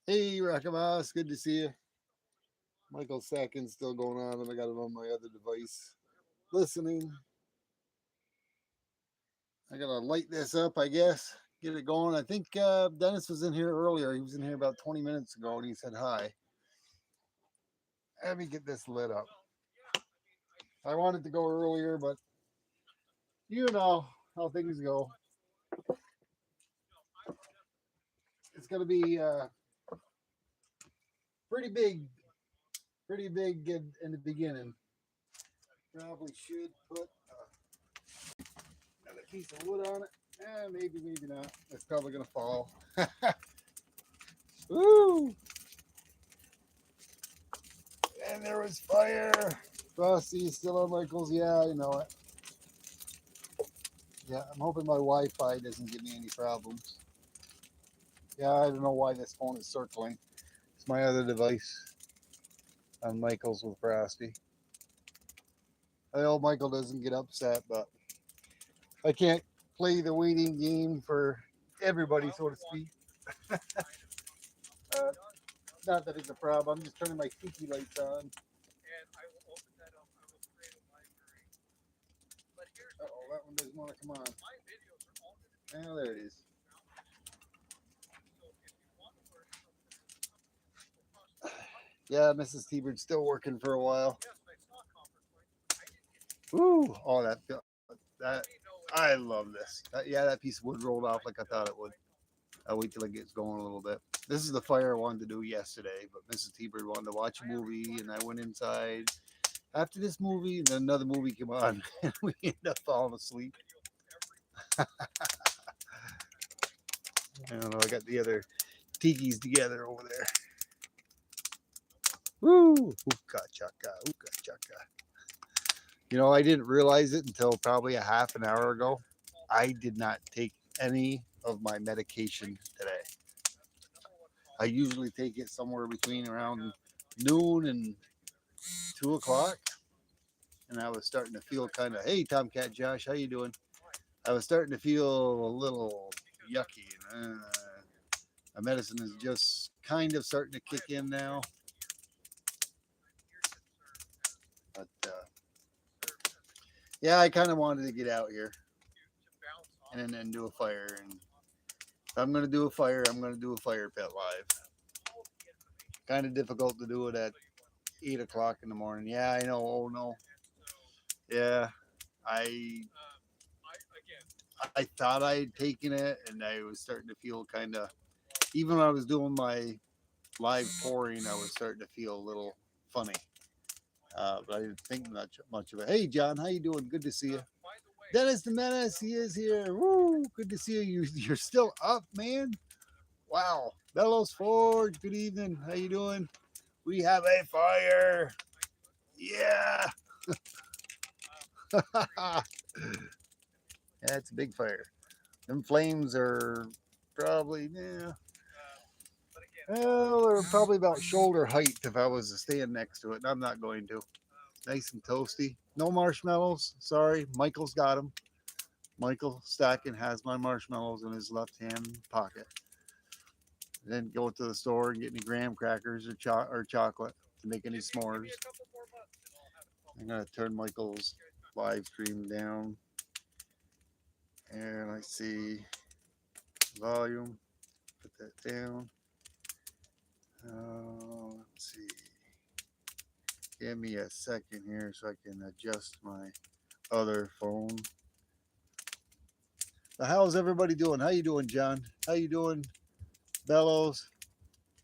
Hey, Rakamas, good to see you. Michael Sakin's still going on, and I got it on my other device. Listening. I gotta light this up, I guess. Get it going. I think Dennis was in here earlier. He was in here about 20 minutes ago, and he said hi. Let me get this lit up. I wanted to go earlier, but you know how things go. It's gonna be pretty big, pretty big in the beginning. Probably should put another piece of wood on it. Maybe, maybe not. It's probably gonna fall. Woo! And there was fire. Frosty is still on Michael's. Yeah, I know it. Yeah, I'm hoping my Wi-Fi doesn't give me any problems. Yeah, I don't know why this phone is circling. It's my other device on Michael's with Frosty. I hope Michael doesn't get upset, but I can't play the waiting game for everybody, so to speak. Uh, not that it's a problem. I'm just turning my tiki lights on. Oh, that one doesn't want to come on. Oh, there it is. Yeah, Mrs. T-Bird's still working for a while. Ooh, oh, that I love this. Yeah, that piece of wood rolled off like I thought it would. I'll wait till it gets going a little bit. This is the fire I wanted to do yesterday, but Mrs. T-Bird wanted to watch a movie, and I went inside after this movie, and then another movie came on, and we ended up falling asleep. I don't know. I got the other tikis together over there. Woo! Hookah chaka, hookah chaka. You know, I didn't realize it until probably a half an hour ago. I did not take any of my medication today. I usually take it somewhere between around noon and 2 o'clock, and I was starting to feel kind of, hey, Tomcat Josh, how you doing? I was starting to feel a little yucky. My medicine is just kind of starting to kick in now, but yeah, I kind of wanted to get out here and then do a fire. And if I'm gonna do a fire, I'm gonna do a fire pit live. Kind of difficult to do it at 8 o'clock in the morning. Yeah, I know. Oh no. Yeah, I I thought I had taken it, and I was starting to feel kind of. Even when I was doing my live pouring, I was starting to feel a little funny. But I didn't think much of it. Hey, John, how you doing? Good to see you. Dennis the Menace, he is here. Woo! Good to see you. You're still up, man. Wow. Bellows Forge. Good evening. How you doing? We have a fire. Yeah. Yeah, it's a big fire. Them flames are probably well, they're probably about shoulder height if I was to stand next to it, and I'm not going to. Nice and toasty. No marshmallows. Sorry, Michael's got them. Michael Stacking has my marshmallows in his left hand pocket. Then go to the store and get any graham crackers or chocolate to make any s'mores. I'm gonna turn Michael's live stream down, and I see volume. Put that down. Let's see. Give me a second here so I can adjust my other phone. So how's everybody doing? How you doing, John? How you doing, Bellows?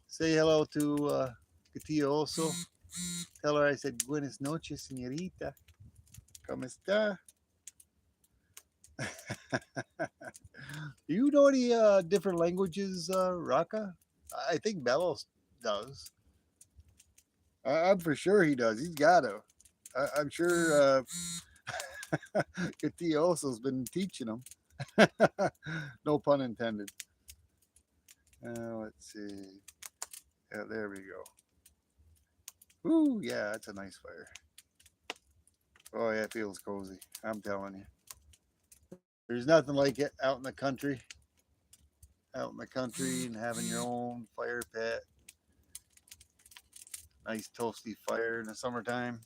Say hello to Katia also. Tell her I said buenas noches, señorita. ¿Cómo está? Do you know any different languages, Raka? I think Bellows does. I'm for sure he does. He's got to. I'm sure Katia also's been teaching him. No pun intended. Let's see. Yeah, there we go. Ooh, yeah, that's a nice fire. Oh, yeah, it feels cozy. I'm telling you. There's nothing like it out in the country. Out in the country and having your own fire pit. Nice toasty fire in the summertime.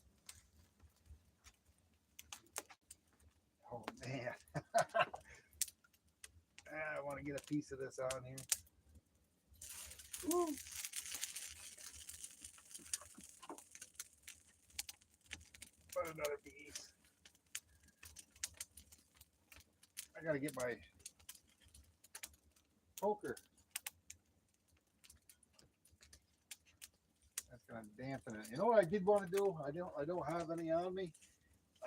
Oh man, I want to get a piece of this on here. Woo. Put another piece. I gotta get my poker. That's gonna dampen it. You know what I did want to do? I don't have any on me.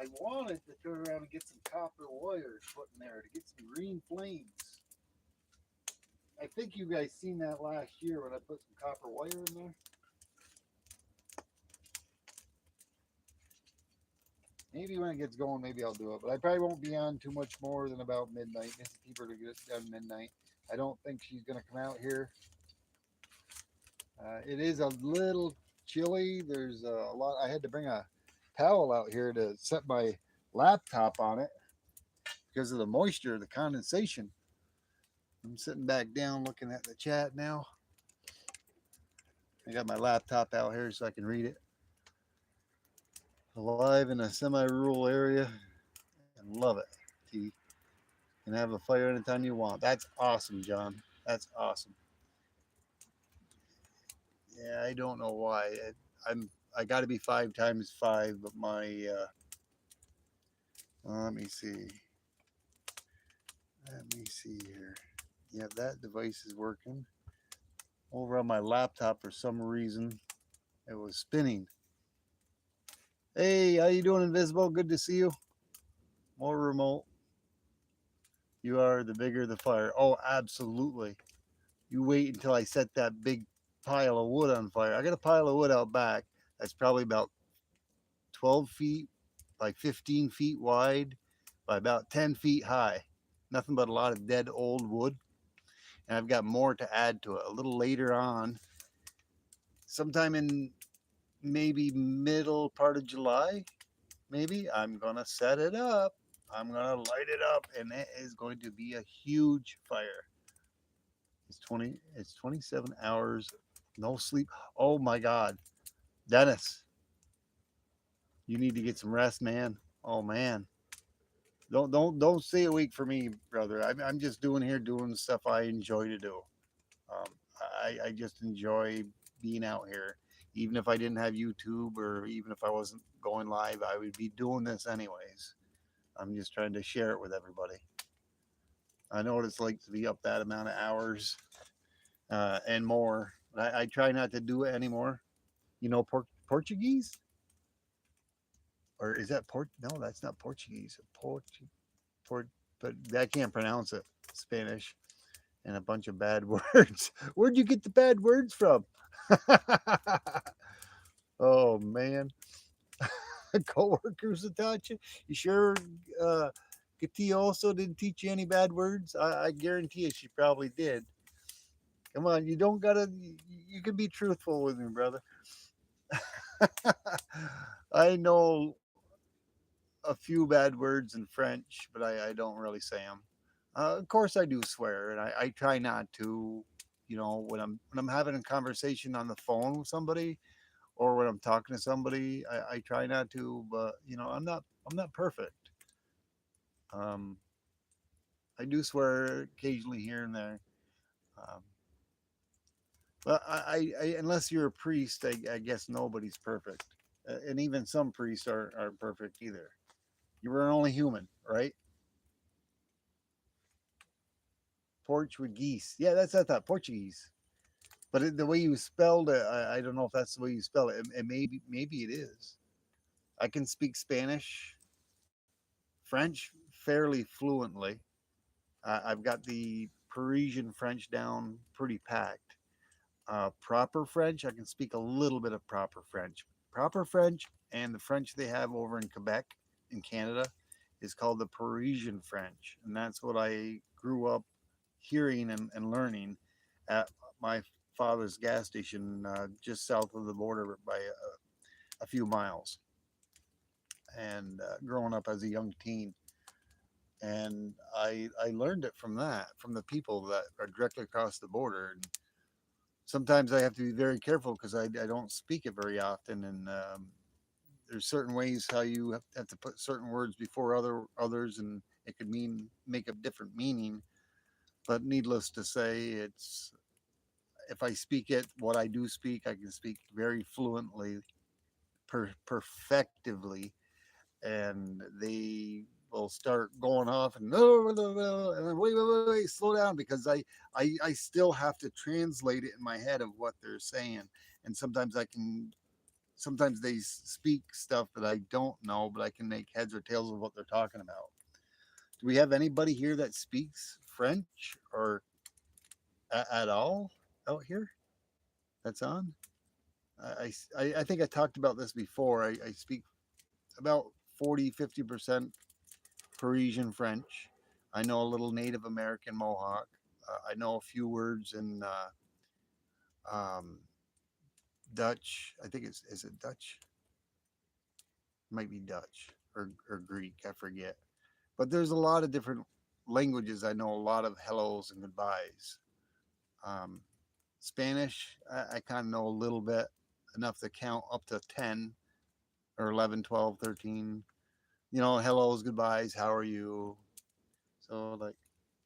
I wanted to turn around and get some copper wires put in there to get some green flames. I think you guys seen that last year when I put some copper wire in there. Maybe when it gets going, maybe I'll do it. But I probably won't be on too much more than about midnight. Mrs. Keeper to get it done midnight. I don't think she's gonna come out here. It is a little chilly. There's a lot. I had to bring a towel out here to set my laptop on it because of the moisture, the condensation. I'm sitting back down looking at the chat now. I got my laptop out here so I can read it. Alive in a semi-rural area and love it. T and have a fire anytime you want. That's awesome, John. That's awesome. Yeah, I don't know why. I got to be 5 times 5, but my let me see. Let me see here. Yeah, that device is working. Over on my laptop, for some reason, it was spinning. Hey, how you doing, Invisible? Good to see you. More remote. You are the bigger the fire. Oh, absolutely. You wait until I set that big pile of wood on fire. I got a pile of wood out back that's probably about 12 feet by 15 feet wide by about 10 feet high. Nothing but a lot of dead old wood. And I've got more to add to it a little later on, sometime in maybe middle part of July. Maybe I'm going to set it up. I'm going to light it up, and it is going to be a huge fire. It's 27 hours, no sleep. Oh my God. Dennis, you need to get some rest, man. Oh man. Don't stay awake for me, brother. I'm just doing stuff I enjoy to do. Um, I just enjoy being out here. Even if I didn't have YouTube or even if I wasn't going live, I would be doing this anyways. I'm just trying to share it with everybody. I know what it's like to be up that amount of hours and more. I try not to do it anymore. You know, Portuguese? Or is that Port? No, that's not Portuguese. Port, but I can't pronounce it. Spanish and a bunch of bad words. Where'd you get the bad words from? Oh man, coworkers that taught you. You sure Katia also didn't teach you any bad words? I guarantee you she probably did. Come on, you don't gotta. You can be truthful with me, brother. I know a few bad words in French, but I don't really say them. Of course, I do swear, and I try not to. You know, when I'm having a conversation on the phone with somebody, or when I'm talking to somebody, I try not to. But you know, I'm not perfect. Um, I do swear occasionally here and there. Um, but unless you're a priest, I guess nobody's perfect, and even some priests aren't perfect either. You were only human, right? Portuguese. Yeah, that's I thought Portuguese. But the way you spelled it, I don't know if that's the way you spell it. It maybe it is. I can speak Spanish, French fairly fluently. I've got the Parisian French down pretty packed. Proper French, I can speak a little bit of proper French. Proper French and the French they have over in Quebec in Canada is called the Parisian French. And that's what I grew up hearing and learning at my father's gas station just south of the border by a few miles. And growing up as a young teen, and I learned it from that, from the people that are directly across the border. And sometimes I have to be very careful because I don't speak it very often, and there's certain ways how you have to put certain words before others, and it could make a different meaning. But needless to say, it's if I speak it, what I do speak, I can speak very fluently, perfectively, and they will start going off and no, and then wait, slow down because I still have to translate it in my head of what they're saying, and sometimes they speak stuff that I don't know, but I can make heads or tails of what they're talking about. Do we have anybody here that speaks French or at all out here that's on? I think I talked about this before. I speak about 40-50% Parisian French. I know a little Native American Mohawk. I know a few words in um, Dutch. I think it's is it Dutch? It might be Dutch or Greek. I forget. But there's a lot of different languages. I know a lot of hellos and goodbyes. Um, Spanish, I kind of know a little bit, enough to count up to 10 or 11, 12, 13. You know, hellos, goodbyes, how are you? So, like,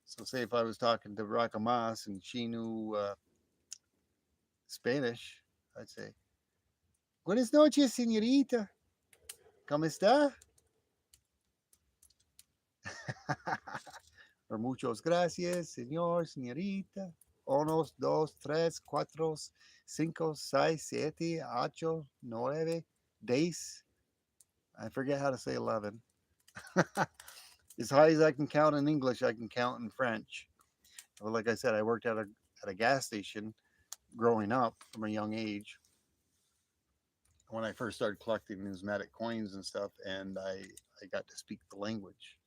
so say if I was talking to Rakamas and she knew Spanish, I'd say, Buenas noches, señorita. ¿Cómo está? Or muchos gracias, señor, señorita. Unos, dos, tres, cuatro, cinco, seis, siete, ocho, nueve, diez. I forget how to say 11. As high as I can count in English, I can count in French. Well, like I said, I worked at a gas station growing up from a young age when I first started collecting numismatic coins and stuff, and I got to speak the language.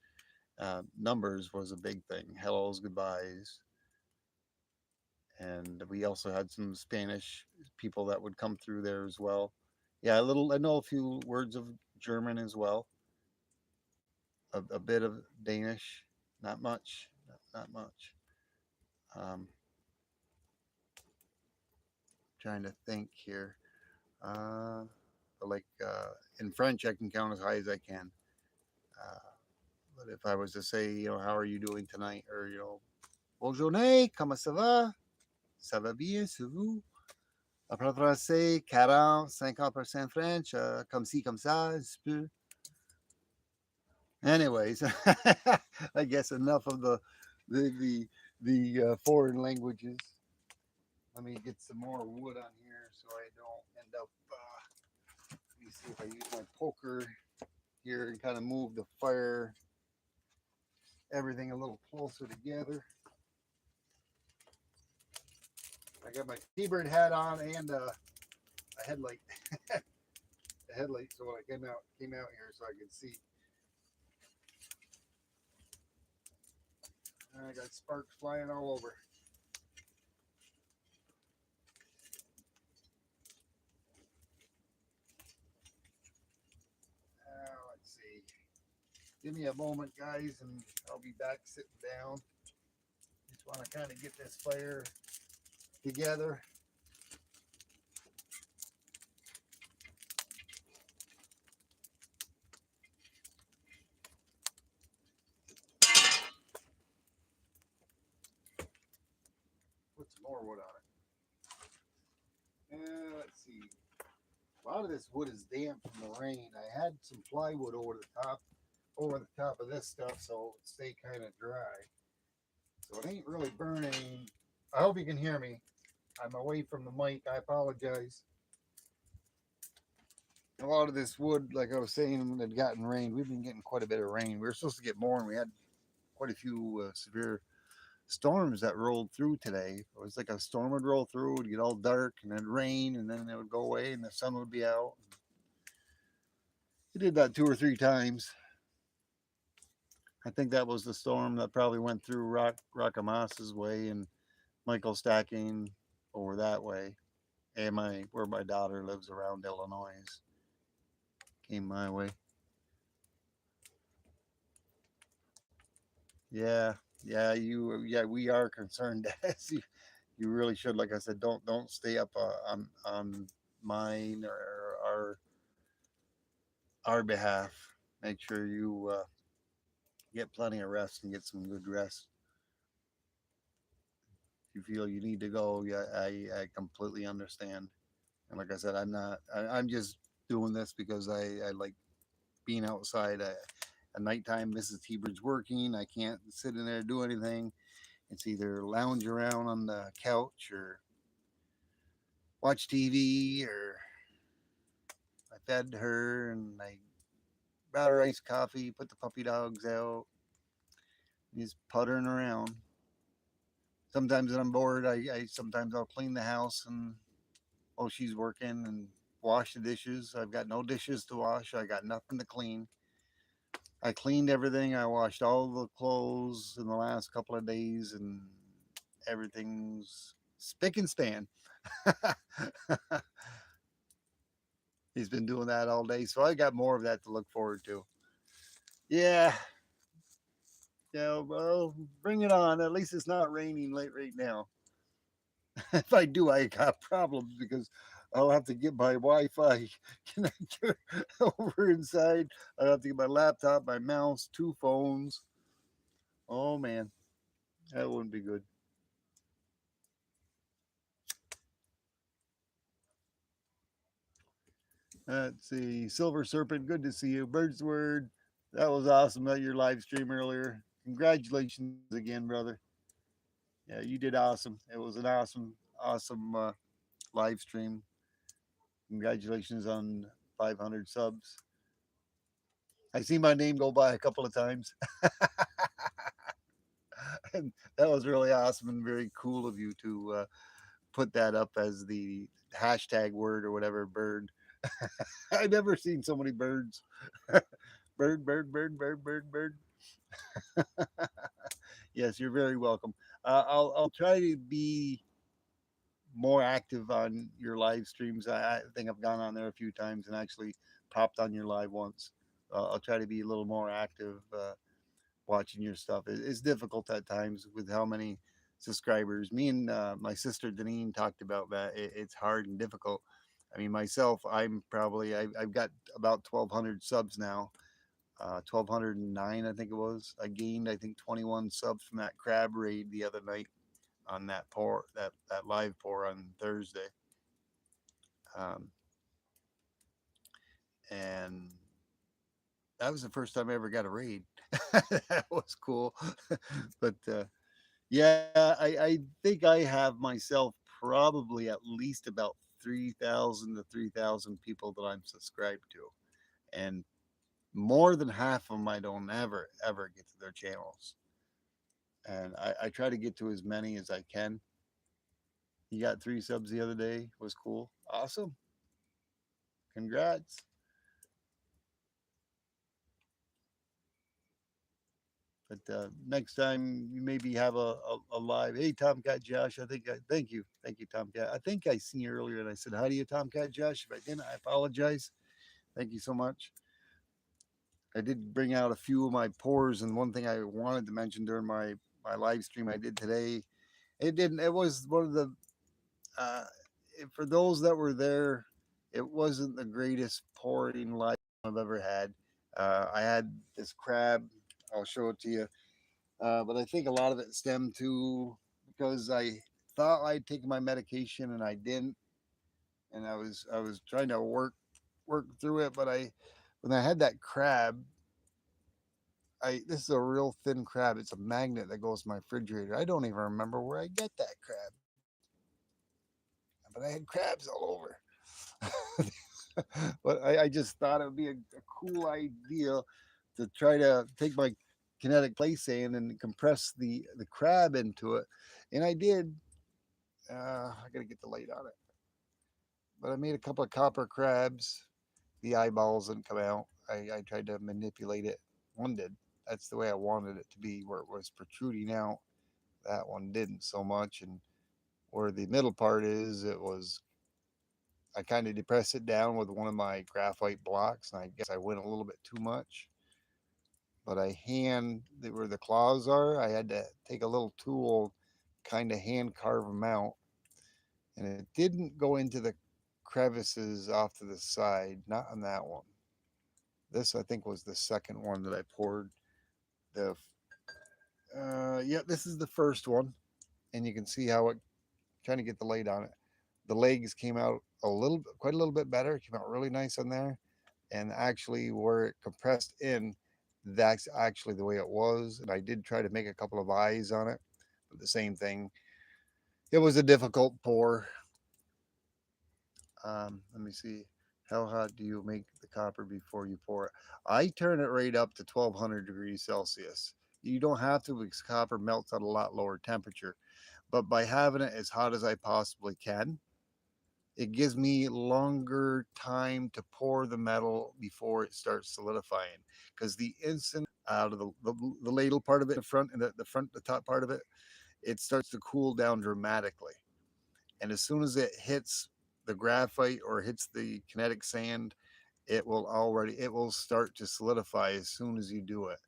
Numbers was a big thing. Hellos, goodbyes, and we also had some Spanish people that would come through there as well. Yeah, a little. I know a few words of German as well. A bit of Danish, not much, not much. Um, Trying to think here. Uh, but like in French, I can count as high as I can. Uh, but if I was to say, how are you doing tonight, or bonjour, comment ça va? Ça va bien, c'est vous? Après français, 40, 50% French, comme ci, comme ça, un peu. Anyways, I guess enough of the the foreign languages. Let me get some more wood on here so I don't end up. Let me see if I use my poker here and kind of move the fire, everything a little closer together. I got my T-bird hat on and a headlight, a headlight, so when I came out here so I could see. I got sparks flying all over. Let's see. Give me a moment, guys, and I'll be back sitting down. Just want to kind of get this fire together. Put some more wood on it. Let's see. A lot of this wood is damp from the rain. I had some plywood over the top of this stuff, so it stay kind of dry. So it ain't really burning. I hope you can hear me. I'm away from the mic. I apologize. A lot of this wood, like I was saying, had gotten rain. We've been getting quite a bit of rain. We were supposed to get more, and we had quite a few severe storms that rolled through today. It was like a storm would roll through, it would get all dark, and then rain, and then it would go away, and the sun would be out. It did that 2 or 3 times. I think that was the storm that probably went through Rockamassa's way and Michael Stacking over that way. And where my daughter lives around Illinois came my way. Yeah, yeah, we are concerned as You really should. Like I said, don't stay up on mine or our behalf. Make sure you get plenty of rest and get some good rest. If you feel you need to go, yeah, I completely understand. And like I said, I'm just doing this because I like being outside. At nighttime, Mrs. T-Bird's working. I can't sit in there and do anything. It's either lounge around on the couch or watch TV, or I fed her and I brought her iced coffee, put the puppy dogs out, just puttering around. Sometimes when I'm bored, I sometimes I'll clean the house and while she's working and wash the dishes. I've got no dishes to wash. I got nothing to clean. I cleaned everything. I washed all the clothes in the last couple of days, and everything's spick and span. He's been doing that all day, so I got more of that to look forward to. Yeah, yeah, well, bring it on. At least it's not raining late right now. If I do, I got problems because I'll have to get my Wi-Fi connector over inside. I'll have to get my laptop, my mouse, two phones. Oh man, that wouldn't be good. Let's see, Silver Serpent, good to see you. Bird's Word, that was awesome at your live stream earlier. Congratulations again, brother. Yeah, you did awesome. It was an awesome live stream. Congratulations on 500 subs. I see my name go by a couple of times, and that was really awesome and very cool of you to put that up as the hashtag word or whatever. Bird. I've never seen so many birds. Bird, bird, bird, bird, bird, bird. Yes, you're very welcome. I'll try to be more active on your live streams. I think I've gone on there a few times and actually popped on your live once. I'll try to be a little more active watching your stuff. It's difficult at times with how many subscribers. Me and my sister Deneen talked about that. It's hard and difficult. I mean, myself, I've got about 1,200 subs now. 1,209, I think it was. I gained, I think, 21 subs from that crab raid the other night on that live pour on Thursday. Um, and that was the first time I ever got a raid. That was cool. But yeah, I think I have myself probably at least about 3,000 to 3,000 people that I'm subscribed to. And more than half of them I don't ever get to their channels. And I try to get to as many as I can. You got 3 subs the other day. Was cool. Awesome. Congrats. But next time you maybe have a live. Hey, Tomcat Josh. Thank you, Tomcat. I think I seen you earlier and I said hi to you, Tomcat Josh. If I didn't, I apologize. Thank you so much. I did bring out a few of my pours, and one thing I wanted to mention during my live stream I did today, it didn't. It was one of the uh, for those that were there, it wasn't the greatest pouring live I've ever had. I had this crab. I'll show it to you. But I think a lot of it stemmed to because I thought I'd taken my medication and I didn't, and I was trying to work through it. But I when I had that crab, I this is a real thin crab. It's a magnet that goes in my refrigerator. I don't even remember where I get that crab, but I had crabs all over. But I just thought it would be a cool idea to try to take my kinetic play sand and compress the crab into it, and I did. I got to get the light on it, but I made a couple of copper crabs. The eyeballs didn't come out. I tried to manipulate it. One did. That's the way I wanted it to be, where it was protruding out. That one didn't so much, and where the middle part is, it was. I kind of depressed it down with one of my graphite blocks, and I guess I went a little bit too much. But I hand where the claws are, I had to take a little tool, kind of hand carve them out, and it didn't go into the crevices off to the side. Not on that one. This I think was the second one that I poured. The yeah, this is the first one, and you can see how it trying to get the light on it. The legs came out quite a little bit better. It came out really nice on there, and actually where it compressed in, that's actually the way it was. And I did try to make a couple of eyes on it, but the same thing. It was a difficult pour. Let me see. How hot do you make the copper before you pour it? I turn it right up to 1200 degrees Celsius. You don't have to because copper melts at a lot lower temperature. But by having it as hot as I possibly can, it gives me longer time to pour the metal before it starts solidifying. Because the instant out of the ladle part of it, the front and the top part of it, it starts to cool down dramatically. And as soon as it hits the graphite or hits the kinetic sand, it will start to solidify as soon as you do it.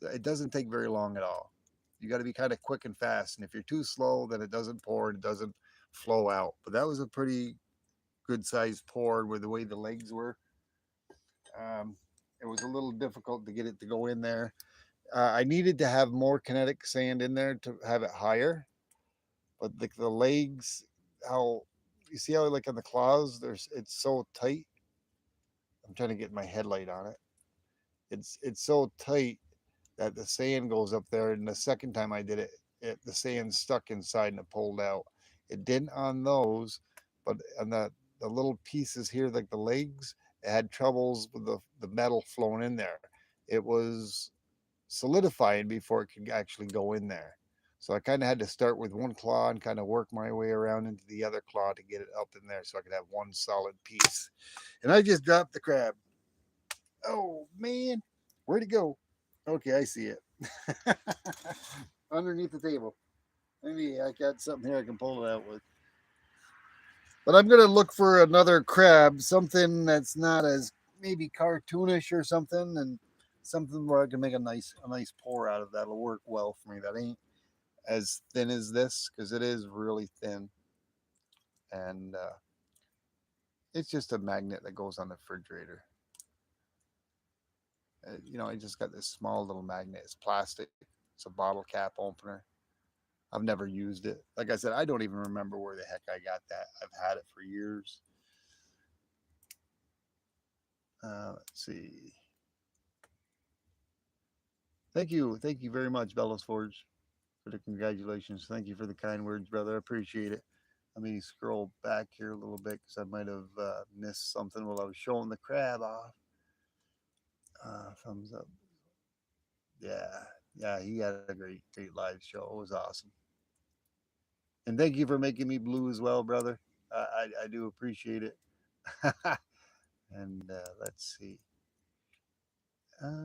It doesn't take very long at all. You got to be kind of quick and fast, and if you're too slow, then it doesn't pour and it doesn't flow out. But that was a pretty good sized pour with the way the legs were. Um, it was a little difficult to get it to go in there. I needed to have more kinetic sand in there to have it higher, but the legs, how you see how like on the claws, it's so tight. I'm trying to get my headlight on it. It's so tight that the sand goes up there. And the second time I did the sand stuck inside and it pulled out. It didn't on those, but on the little pieces here, like the legs, it had troubles with the metal flowing in there. It was solidifying before it could actually go in there. So I kind of had to start with one claw and kind of work my way around into the other claw to get it up in there so I could have one solid piece. And I just dropped the crab. Oh man, where'd it go? Okay, I see it. Underneath the table. Maybe I got something here I can pull it out with. But I'm gonna look for another crab, something that's not as maybe cartoonish or something, and something where I can make a nice pour out of that'll work well for me. That ain't as thin as this because it is really thin, and it's just a magnet that goes on the refrigerator. I just got this small little magnet. It's plastic. It's a bottle cap opener. I've never used it. Like I said, I don't even remember where the heck I got that. I've had it for years. Let's see. Thank you very much, Bellows Forge, for the congratulations. Thank you for the kind words, brother. I appreciate it. Let me scroll back here a little bit because I might have missed something while I was showing the crab off. Thumbs up. Yeah, yeah, he had a great live show. It was awesome. And thank you for making me blue as well, brother. I do appreciate it. And let's see. Let me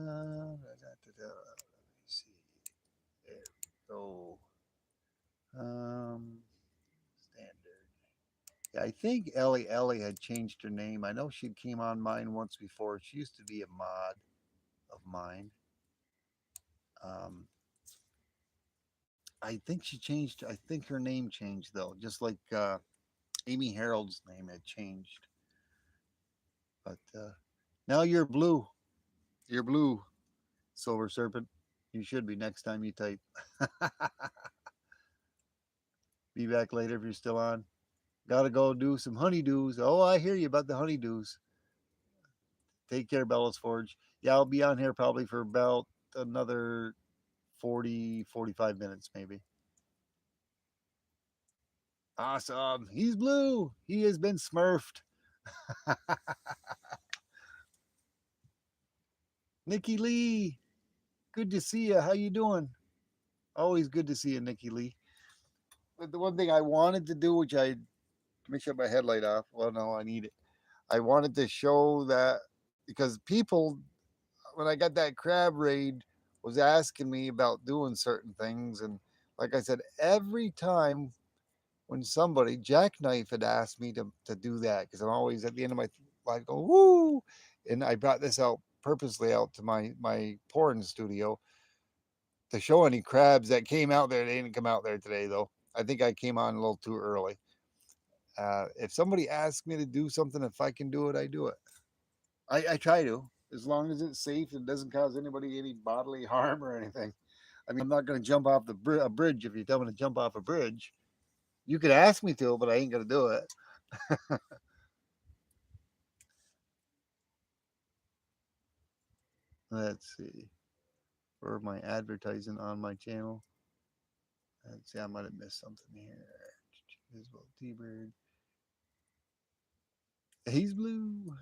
see. There we go. Standard. Yeah, I think Ellie had changed her name. I know she came on mine once before. She used to be a mod of mine. Um, I think she changed. I think her name changed though, just like Amy Harold's name had changed. But now you're blue. You're blue, Silver Serpent. You should be next time you type. Be back later if you're still on. Gotta go do some honeydews. Oh, I hear you about the honeydews. Take care, Bellows Forge. Yeah, I'll be on here probably for about another 45 minutes, maybe. Awesome. He's blue. He has been smurfed. Nikki Lee. Good to see you. How you doing? Always good to see you, Nikki Lee. But the one thing I wanted to do, which I let me shut my headlight off. Well, no, I need it. I wanted to show that because people, when I got that crab raid, was asking me about doing certain things, and like I said, every time when somebody Jackknife had asked me to do that because I'm always at the end of my life go woo, and I brought this out purposely out to my porn studio to show any crabs that came out there. They didn't come out there today though. I think I came on a little too early. If somebody asks me to do something, if I can do it, I do it. I try to, as long as it's safe and doesn't cause anybody any bodily harm or anything. I mean, I'm not going to jump off a bridge if you tell me to jump off a bridge. You could ask me to, but I ain't going to do it. Let's see. For my advertising on my channel. Let's see, I might have missed something here. Visible T-Bird. He's blue.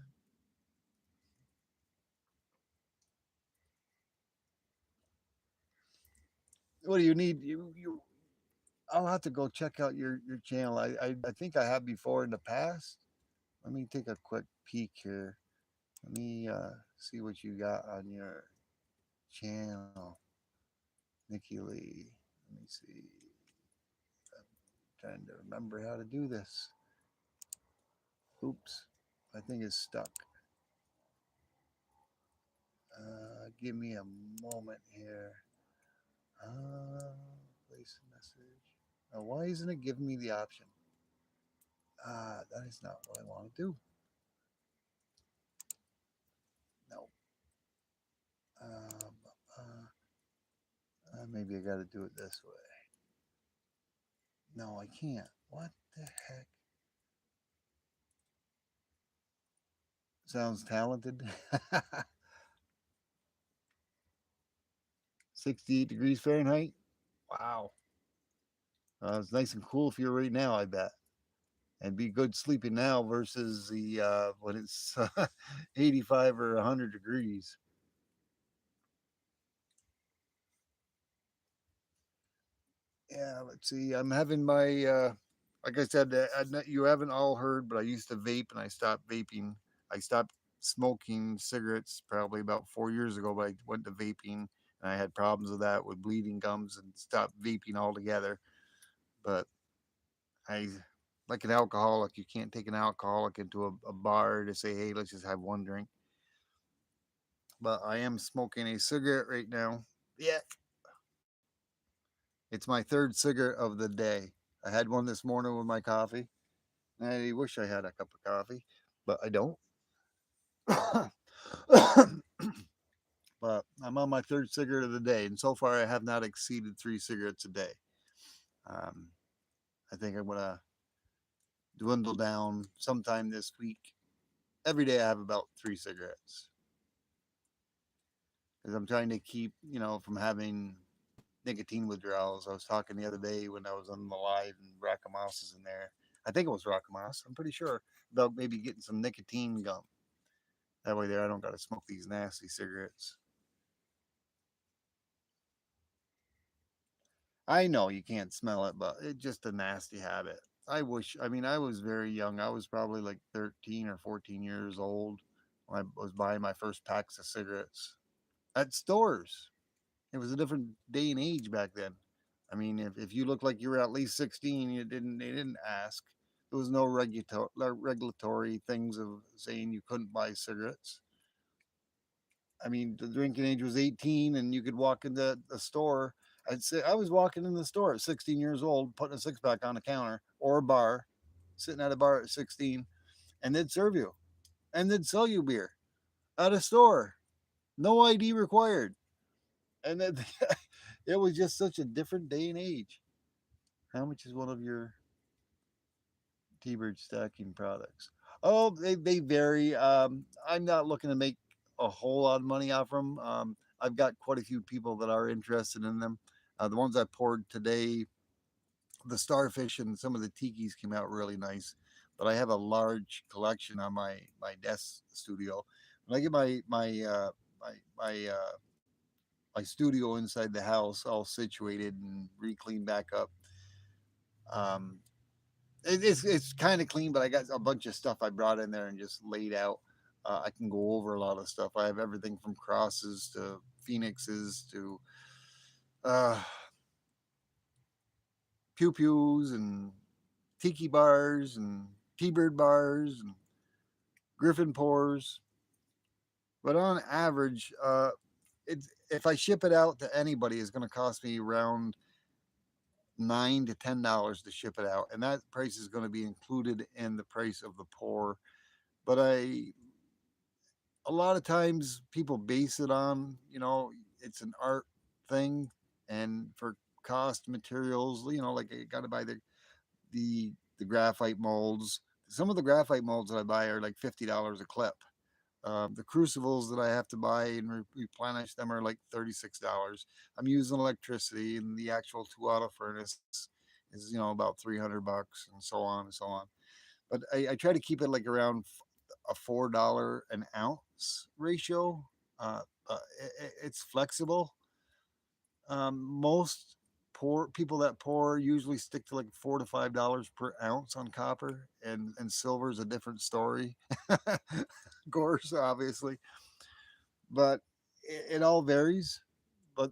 What do you need? You I'll have to go check out your channel. I think I have before in the past. Let me take a quick peek here. Let me see what you got on your channel, Nikki Lee. Let me see. I'm trying to remember how to do this. Oops, I think it's stuck. Give me a moment here. Place a message. Now, why isn't it giving me the option? That is not what I want to do. No. Um, maybe I got to do it this way. No, I can't. What the heck? Sounds talented. 68 degrees Fahrenheit. Wow. It's nice and cool for you right now, I bet. And be good sleeping now versus the when it's 85 or 100 degrees. Yeah, let's see. I'm having my, like I said, you haven't all heard, but I used to vape and I stopped vaping. I stopped smoking cigarettes probably about 4 years ago, but I went to vaping and I had problems with that with bleeding gums and stopped vaping altogether. But I, like an alcoholic, you can't take an alcoholic into a bar to say, hey, let's just have one drink. But I am smoking a cigarette right now. Yeah, it's my third cigarette of the day. I had one this morning with my coffee. I wish I had a cup of coffee, but I don't. But I'm on my third cigarette of the day, and so far I have not exceeded 3 cigarettes a day. Um, I think I'm gonna dwindle down sometime this week. Every day I have about 3 cigarettes because I'm trying to keep, from having nicotine withdrawals. I was talking the other day when I was on the live and Rackamouse is in there. I think it was Rackamouse. I'm pretty sure about maybe getting some nicotine gum. That way, there I don't got to smoke these nasty cigarettes. I know you can't smell it, but it's just a nasty habit. I wish. I mean, I was very young. I was probably like 13 or 14 years old when I was buying my first packs of cigarettes at stores. It was a different day and age back then. I mean, if you looked like you were at least 16, they didn't ask. There was no regulatory things of saying you couldn't buy cigarettes. I mean, the drinking age was 18, and you could walk into the store. I'd say I was walking in the store at 16 years old, putting a six pack on the counter or a bar, sitting at a bar at 16, and they'd serve you and they'd sell you beer at a store, no ID required. And then it was just such a different day and age. How much is one of your T-Bird stacking products? Oh, they vary. I'm not looking to make a whole lot of money off them. I've got quite a few people that are interested in them. The ones I poured today, the starfish and some of the tikis came out really nice. But I have a large collection on my desk studio. When I get my my my studio inside the house all situated and re-cleaned back up, um, it's kind of clean, but I got a bunch of stuff I brought in there and just laid out. I can go over a lot of stuff. I have everything from crosses to phoenixes to uh, pew pews and tiki bars and T-bird bars and griffin pours. But on average, it's if I ship it out to anybody, it's going to cost me around $9 to $10 to ship it out, and that price is going to be included in the price of the pour. But a lot of times people base it on, it's an art thing, and for cost materials, like I got to buy the graphite molds. Some of the graphite molds that I buy are like $50 a clip. The crucibles that I have to buy and replenish them are like $36. I'm using electricity, and the actual 2 auto furnace is about $300, and so on and so on. But I try to keep it like around a $4 an ounce ratio. It's flexible. Most people that pour usually stick to like $4 to $5 per ounce on copper, and silver is a different story. Of course, obviously, but it all varies. But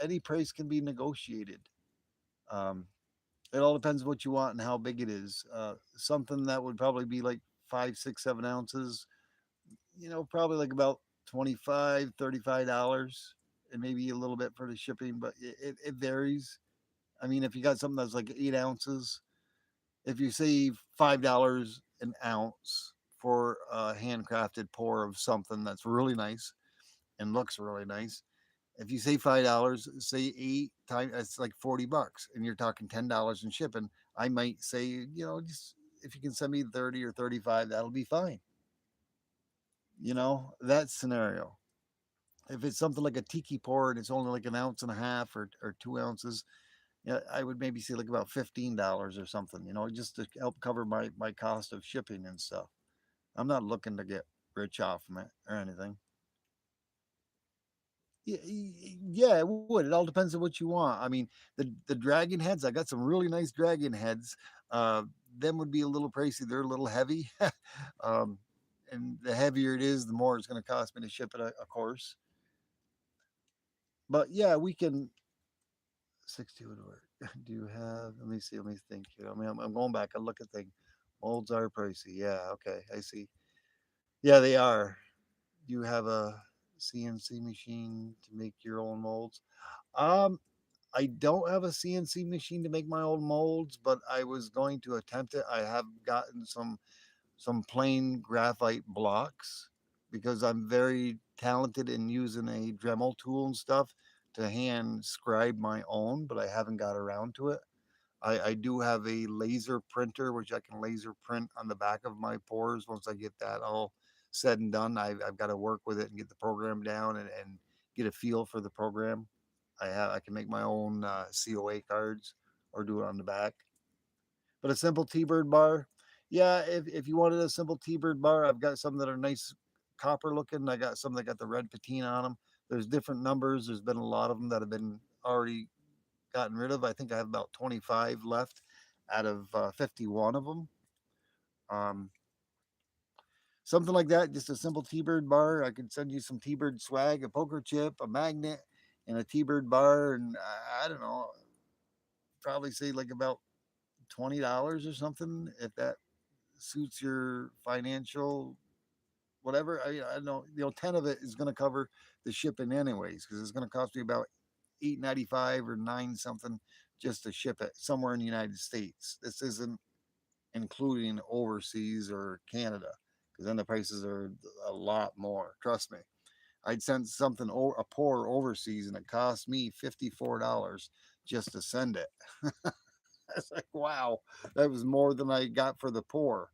any price can be negotiated. Um, it all depends what you want and how big it is. Something that would probably be like 5, 6, 7 ounces, probably like about 25, $35, and maybe a little bit for the shipping, but it varies. I mean, if you got something that's like 8 ounces, if you save $5 an ounce for a handcrafted pour of something that's really nice and looks really nice, if you say $5, say 8 times, that's like $40, and you're talking $10 in shipping. I might say, just if you can send me 30 or 35, that'll be fine. That scenario. If it's something like a tiki pour and it's only like an ounce and a half or 2 ounces, I would maybe say like about $15 or something, just to help cover my cost of shipping and stuff. I'm not looking to get rich off from it or anything. Yeah, it would. It all depends on what you want. I mean, the dragon heads, I got some really nice dragon heads. Uh, them would be a little pricey. They're a little heavy. um, and the heavier it is, the more it's going to cost me to ship it, of course. But yeah, we can 60 would work. Do you have? Let me see. Let me think here. I mean, I'm going back. I look at things. Molds are pricey. Yeah. Okay. I see. Yeah, they are. Do you have a CNC machine to make your own molds? Um, I don't have a CNC machine to make my own molds, but I was going to attempt it. I have gotten some plain graphite blocks because I'm very talented in using a Dremel tool and stuff to hand scribe my own, but I haven't got around to it. I do have a laser printer, which I can laser print on the back of my pores. Once I get that all said and done, I've got to work with it and get the program down, and get a feel for the program. I can make my own COA cards or do it on the back. But a simple T-bird bar, yeah. If you wanted a simple T-bird bar, I've got some that are nice copper looking. I got some that got the red patina on them. There's different numbers. There's been a lot of them that have been already gotten rid of. I think I have about 25 left out of 51 of them. Um, Something like that, just a simple T-bird bar. I could send you some T-bird swag, a poker chip, a magnet, and a T-bird bar, and I don't know, probably say like about $20 or something if that suits your financial whatever. I don't know. 10 of it is going to cover the shipping anyways, because it's going to cost me about 8.95 or 9 something just to ship it somewhere in the United States. This isn't including overseas or Canada, because then the prices are a lot more. Trust me. I'd send something a pour overseas, and it cost me $54 just to send it. It's like, wow, that was more than I got for the pour.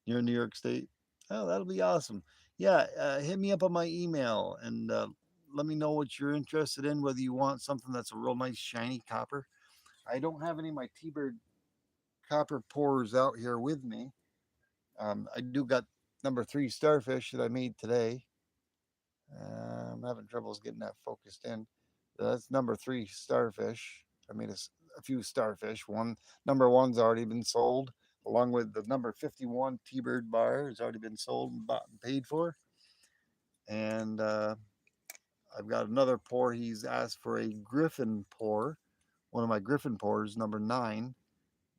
You're in New York State. Oh, that'll be awesome. Yeah, hit me up on my email, and let me know what you're interested in. Whether you want something that's a real nice shiny copper. I don't have any of my T-bird copper pours out here with me. I do got number 3 starfish that I made today. I'm having troubles getting that focused in. That's number 3 starfish. I made a few starfish. Number one's already been sold, along with the number 51 T-bird bar has already been sold and bought and paid for. And I've got another pour. He's asked for a griffin pour, one of my griffin pours, number 9,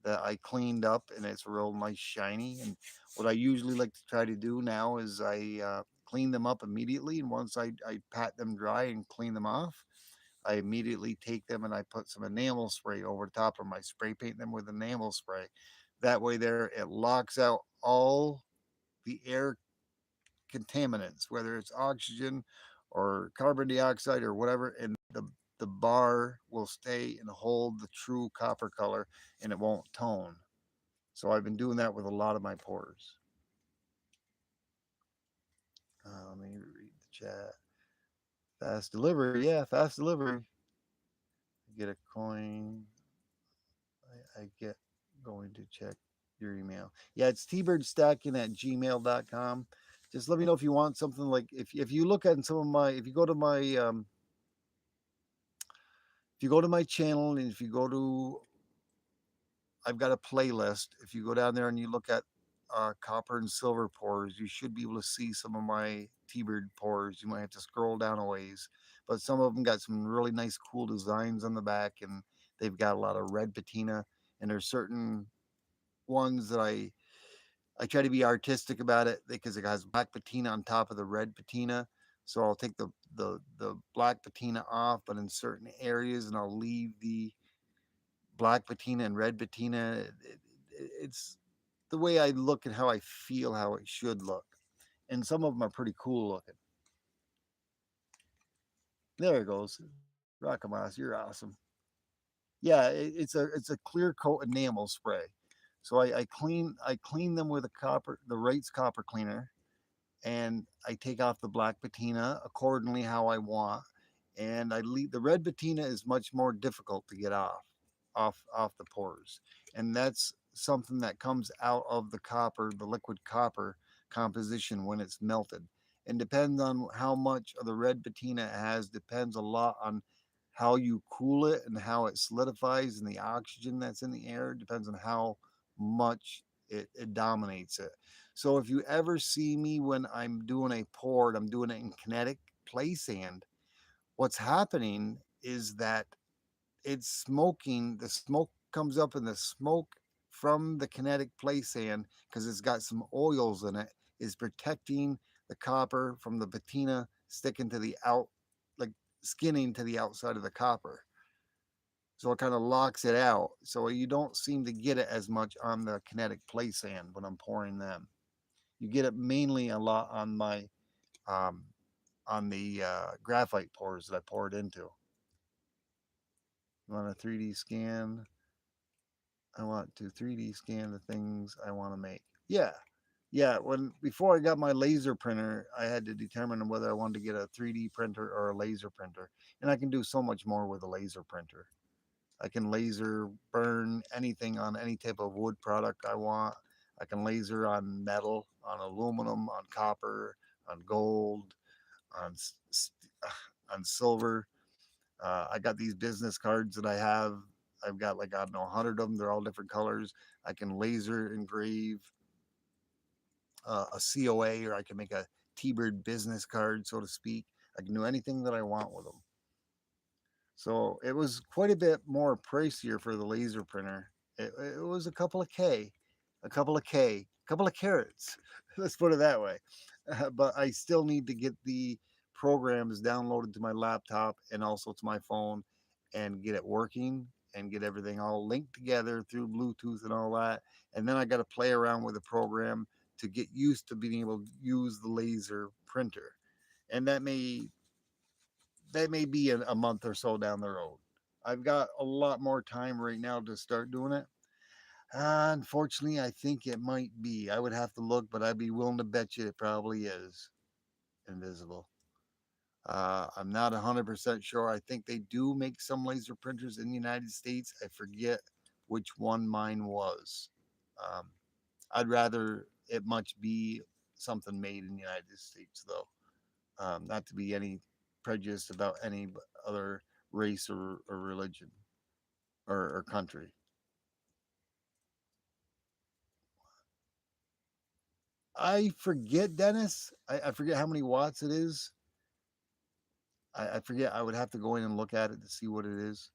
that I cleaned up, and it's real nice shiny. And what I usually like to try to do now is I clean them up immediately, and once I pat them dry and clean them off, I immediately take them and I put some enamel spray over the top of them. I spray paint them with enamel spray. That way, there it locks out all the air contaminants, whether it's oxygen or carbon dioxide or whatever, and the bar will stay and hold the true copper color and it won't tone. So I've been doing that with a lot of my pours. Let me read the chat. Fast delivery, yeah, fast delivery. Get a coin. I get going to check your email. Yeah, it's tbirdstacking@gmail.com. Just let me know if you want something like if you look at some of my if you go to my if you go to my channel and if you go to I've got a playlist. If you go down there and you look at copper and silver pours, you should be able to see some of my T-bird pours. You might have to scroll down a ways, but some of them got some really nice, cool designs on the back, and they've got a lot of red patina. And there's certain ones that I try to be artistic about it because it has black patina on top of the red patina. So I'll take the black patina off, but in certain areas, and I'll leave the black patina and red patina. It's the way I look and how I feel how it should look. And some of them are pretty cool looking. There it goes. Rockamas, you're awesome. Yeah, it's a clear coat enamel spray. So I clean them with a copper the Wright's copper cleaner, and I take off the black patina accordingly how I want. And I leave the red patina is much more difficult to get off the pores, and that's something that comes out of the copper, the liquid copper composition when it's melted. And depends on how much of the red patina it has, depends a lot on how you cool it and how it solidifies and the oxygen that's in the air depends on how much it dominates it. So if you ever see me when I'm doing a pour, I'm doing it in kinetic play sand, what's happening is that it's smoking. The smoke comes up, and the smoke from the kinetic play sand, because it's got some oils in it, is protecting the copper from the patina sticking to the out, like skinning to the outside of the copper. So it kind of locks it out. So you don't seem to get it as much on the kinetic play sand when I'm pouring them. You get it mainly a lot on my um, on the graphite pours that I pour it into. You want a 3D scan? I want to 3D scan the things I want to make. Yeah. Yeah. When before I got my laser printer, I had to determine whether I wanted to get a 3D printer or a laser printer. And I can do so much more with a laser printer. I can laser burn anything on any type of wood product I want. I can laser on metal, on aluminum, on copper, on gold, on on silver. I got these business cards that I have. I've got like I don't know 100 of them. They're all different colors. I can laser engrave a COA, or I can make a T-bird business card, so to speak. I can do anything that I want with them. So it was quite a bit more pricier for the laser printer. It was a couple of K, a couple of K, a couple of carrots. Let's put it that way. But I still need to get the programs downloaded to my laptop and also to my phone and get it working and get everything all linked together through Bluetooth and all that. And then I got to play around with the program to get used to being able to use the laser printer. And that may be a month or so down the road. I've got a lot more time right now to start doing it. Unfortunately, I think it might be. I would have to look, but I'd be willing to bet you it probably is invisible. I'm not 100% sure. I think they do make some laser printers in the United States. I forget which one mine was. Um, I'd rather it much be something made in the United States, though. Not to be any prejudiced about any other race or religion or country. I forget, Dennis. I forget how many watts it is. I forget. I would have to go in and look at it to see what it is.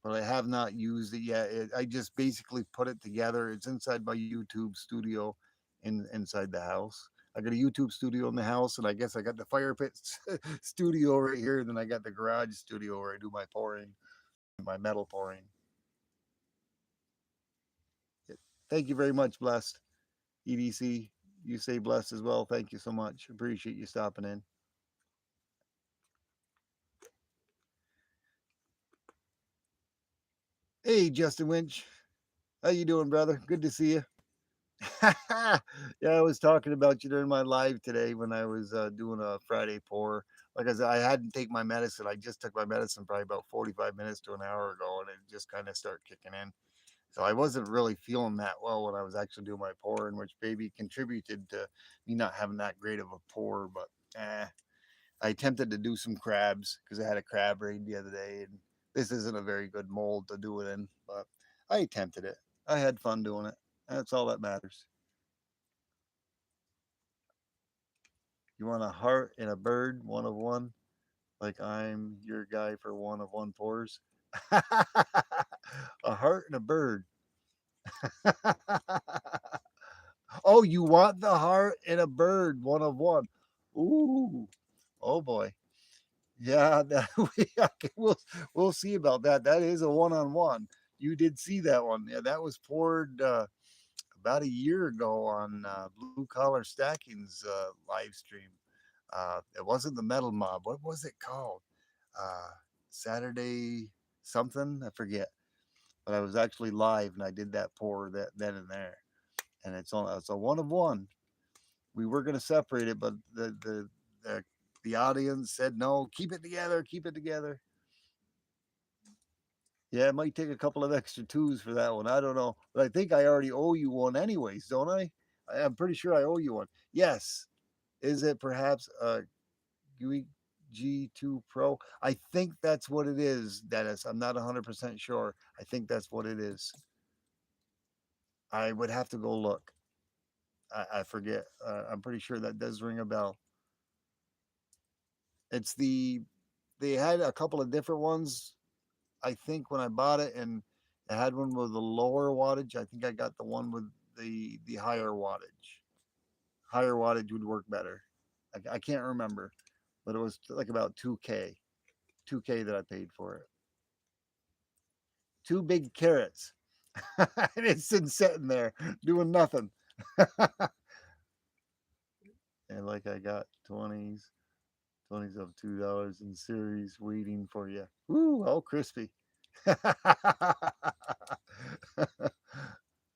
But I have not used it yet. I just basically put it together. It's inside my YouTube studio inside the house. I got a YouTube studio in the house, and I guess I got the fire pit studio right here. And then I got the garage studio where I do my pouring, my metal pouring. Thank you very much, Blessed. EDC, you say blessed as well. Thank you so much. Appreciate you stopping in. Hey, Justin Winch. How you doing, brother? Good to see you. Yeah, I was talking about you during my live today when I was doing a Friday pour. Like I said, I hadn't taken my medicine. I just took my medicine probably about 45 minutes to an hour ago, and it just kind of started kicking in. So I wasn't really feeling that well when I was actually doing my pouring, which maybe contributed to me not having that great of a pour. But I attempted to do some crabs because I had a crab raid the other day, and this isn't a very good mold to do it in, but I attempted it. I had fun doing it. That's all that matters. You want a heart and a bird, one of one, like I'm your guy for one of one pours. A heart and a bird. Oh, you want the heart and a bird, one of one. Ooh, oh boy. Yeah, that, we'll see about that. That is a one on one. You did see that one. Yeah, that was poured about a year ago on Blue Collar Stacking's live stream. It wasn't the Metal Mob. What was it called? Uh, Saturday something. I forget. But I was actually live and I did that pour that then and there. And it's a one of one. We were going to separate it, but the the audience said no. Keep it together. Keep it together. Yeah, it might take a couple of extra twos for that one. I don't know, but I think I already owe you one anyways, don't I? I'm pretty sure I owe you one. Yes. Is it perhaps a GUI G2 Pro? I think that's what it is, Dennis. I'm not 100% sure. I think that's what it is. I would have to go look. I forget. I'm pretty sure that does ring a bell. It's they had a couple of different ones, I think, when I bought it, and I had one with the lower wattage. I think I got the one with the higher wattage. Higher wattage would work better. I can't remember, but it was like about 2K, 2K that I paid for it. Two big carrots, and it's been sitting there doing nothing. And like I got 20s of $2 in series waiting for you. Woo, all crispy.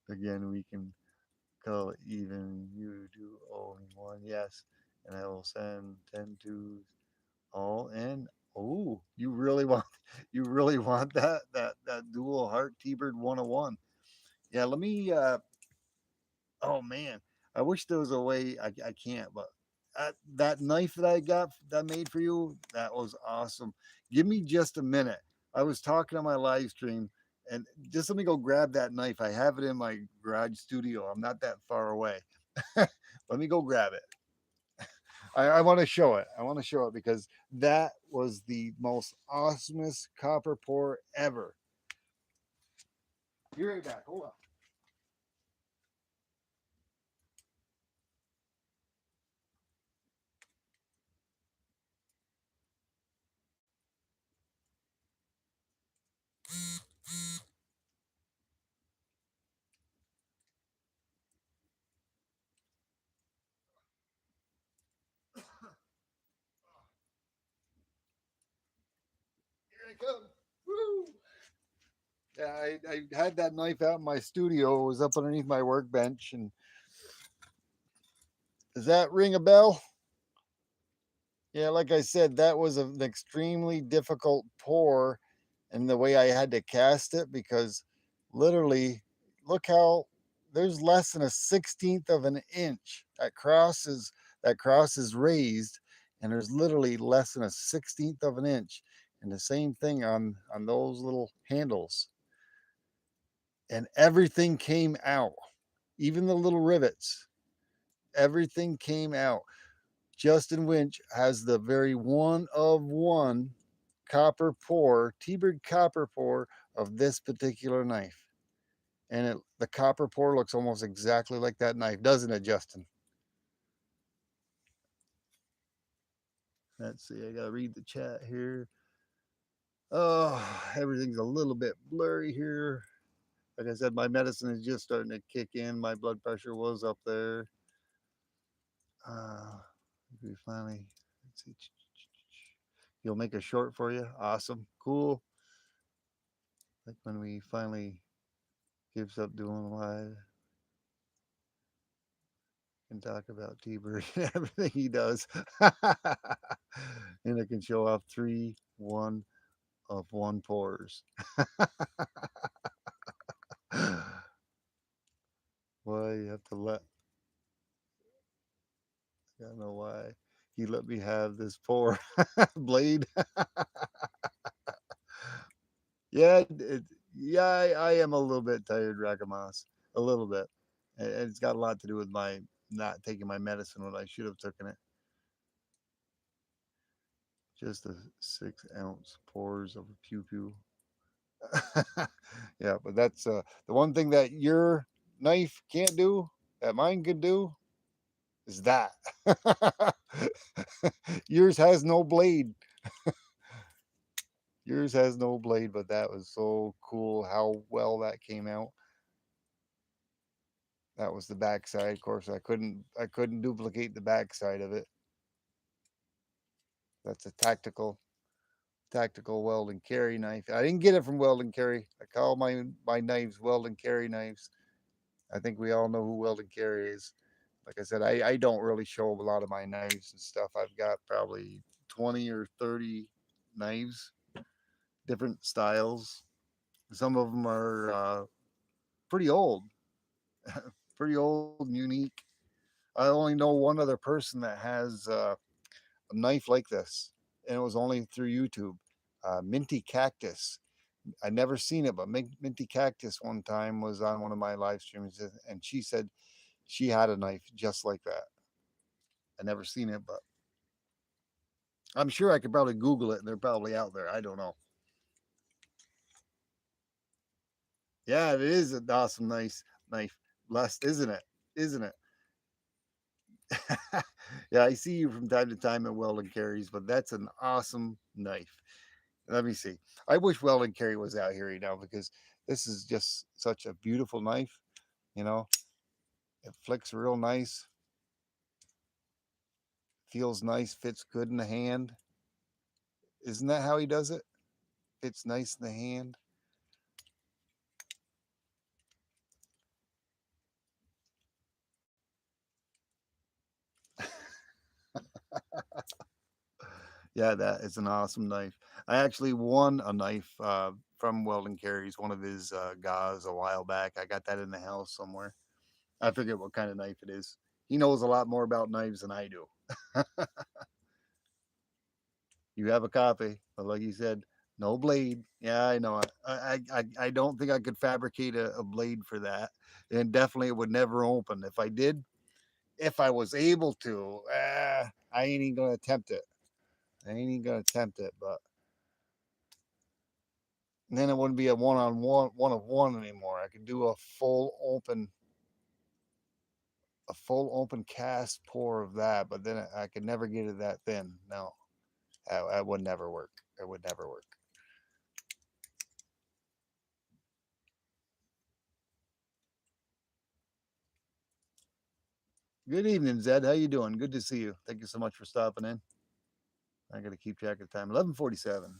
Again, we can call it even. You do only one, yes. And I will send 10 twos all in. Oh, you really want that dual heart T-Bird 101. Yeah, let me oh man, I wish there was a way. I can't, but that knife that I got that made for you, that was awesome. Give me just a minute. I was talking on my live stream, and just let me go grab that knife. I have it in my garage studio. I'm not that far away. Let me go grab it. I want to show it. I want to show it because that was the most awesomest copper pour ever. Be right back. Hold on. Here I come. Woo! Yeah, I had that knife out in my studio. It was up underneath my workbench. And does that ring a bell? Yeah, like I said, that was an extremely difficult pour and the way I had to cast it because literally, look how there's less than a 16th of an inch. That cross is raised, and there's literally less than a 16th of an inch. And the same thing on those little handles. And everything came out, even the little rivets. Everything came out. Justin Winch has the very one of one copper pour, T-Bird copper pour of this particular knife. And the copper pour looks almost exactly like that knife, doesn't it, Justin? Let's see. I gotta read the chat here. Oh, everything's a little bit blurry here. Like I said, my medicine is just starting to kick in. My blood pressure was up there. Uh, we finally, let's see. He'll make a short for you. Awesome. Cool. Like when we finally gives up doing live and talk about T-Bird and everything he does. And it can show off 3 1 of 1 pores. Why you have to let, I don't know why he let me have this poor blade. Yeah, yeah, I am a little bit tired, Rakamas. A little bit. And it's got a lot to do with my not taking my medicine when I should have taken it. Just a 6 ounce pores of a pew pew. Yeah, but that's the one thing that your knife can't do that mine could do is that. Yours has no blade. Yours has no blade, but that was so cool how well that came out. That was the backside. Of course, I couldn't duplicate the backside of it. That's a tactical weld and carry knife. I didn't get it from weld and carry. I call my knives weld and carry knives. I think we all know who weld and carry is. Like I said, I don't really show a lot of my knives and stuff. I've got probably 20 or 30 knives, different styles. Some of them are pretty old, pretty old and unique. I only know one other person that has a knife like this, and it was only through YouTube. Minty Cactus. I never seen it, but Minty Cactus one time was on one of my live streams, and she said she had a knife just like that. I never seen it, but I'm sure I could probably Google it, and they're probably out there. I don't know. Yeah, it is an awesome, nice knife. Blessed, isn't it? Isn't it? Yeah, I see you from time to time at Weldon Carries, but that's an awesome knife. Let me see. I wish Weldon Carry was out here right now because this is just such a beautiful knife. You know, it flicks real nice, feels nice, fits good in the hand. Isn't that how he does it? Fits nice in the hand. Yeah, that is an awesome knife. I actually won a knife from Weldon Carries, one of his gauze a while back. I got that in the house somewhere. I forget what kind of knife it is. He knows a lot more about knives than I do. You have a copy, but like you said, no blade. Yeah, I know. I don't think I could fabricate a blade for that, and definitely it would never open. If I did, if I was able to, I ain't even gonna attempt it. I ain't even gonna attempt it, but then it wouldn't be a one of one anymore. I could do a full open cast pour of that, but then I could never get it that thin. No, that would never work. It would never work. Good evening, Zed. How you doing? Good to see you. Thank you so much for stopping in. I got to keep track of time. 11:47.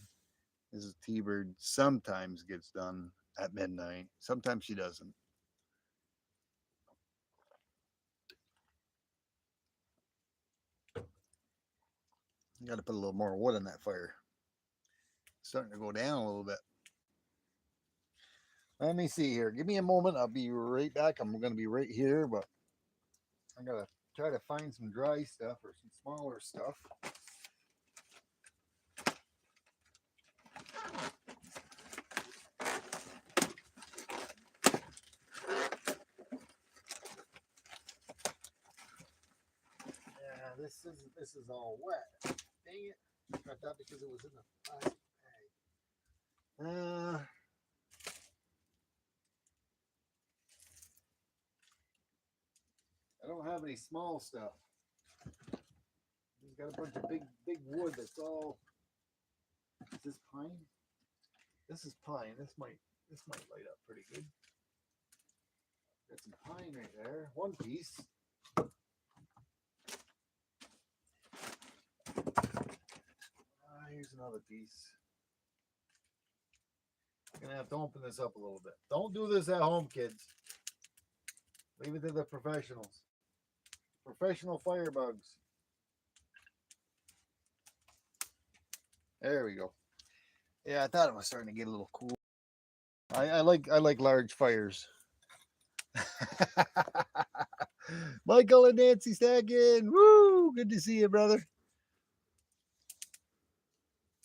This is T-Bird. Sometimes gets done at midnight. Sometimes she doesn't. You got to put a little more wood on that fire. It's starting to go down a little bit. Let me see here. Give me a moment. I'll be right back. I'm going to be right here, but I got to try to find some dry stuff or some smaller stuff. Yeah, this is all wet. Dang it! I thought because it was in the plastic bag. I don't have any small stuff. got a bunch of big wood that's all. Is this pine? This is pine. This might light up pretty good. Got some pine right there. One piece. Here's another piece. I'm gonna have to open this up a little bit. Don't do this at home, kids. Leave it to the professionals. Professional firebugs. There we go. Yeah, I thought it was starting to get a little cool. I like large fires. Michael and Nancy Stackin. Woo! Good to see you, brother.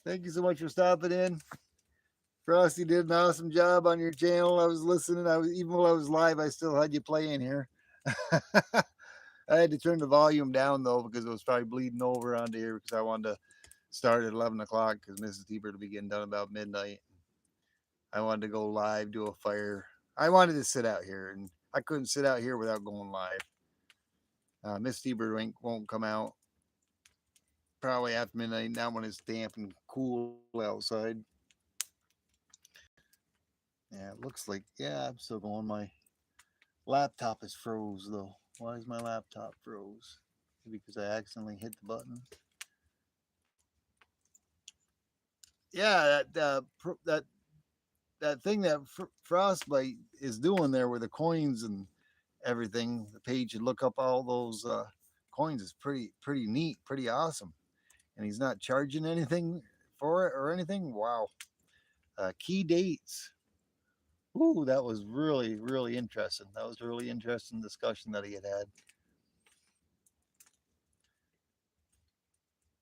Thank you so much for stopping in. Frosty did an awesome job on your channel. I was listening. Even while I was live, I still had you playing here. I had to turn the volume down though because it was probably bleeding over onto here because I wanted to start at 11 o'clock because Mrs. Hebert will be getting done about midnight. I wanted to go live, do a fire. I wanted to sit out here, and I couldn't sit out here without going live. Miss Hebert won't come out probably after midnight, not when it's damp and cool outside. Yeah, it looks like, yeah, I'm still going. My laptop is froze though. Why is my laptop froze? Because I accidentally hit the button. Yeah, that thing that Frostbite is doing there with the coins and everything. The page you look up all those coins is pretty neat, pretty awesome. And he's not charging anything for it or anything. Wow. Key dates. Ooh, that was really interesting. That was a really interesting discussion that he had.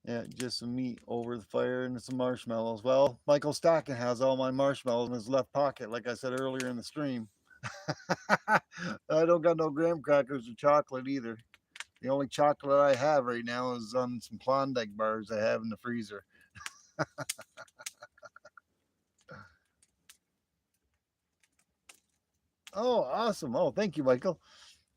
Yeah, just some meat over the fire and some marshmallows. Well, Michael Stockton has all my marshmallows in his left pocket, like I said earlier in the stream. I don't got no graham crackers or chocolate either. The only chocolate I have right now is on some Klondike bars I have in the freezer. Oh, awesome. Oh, thank you, Michael.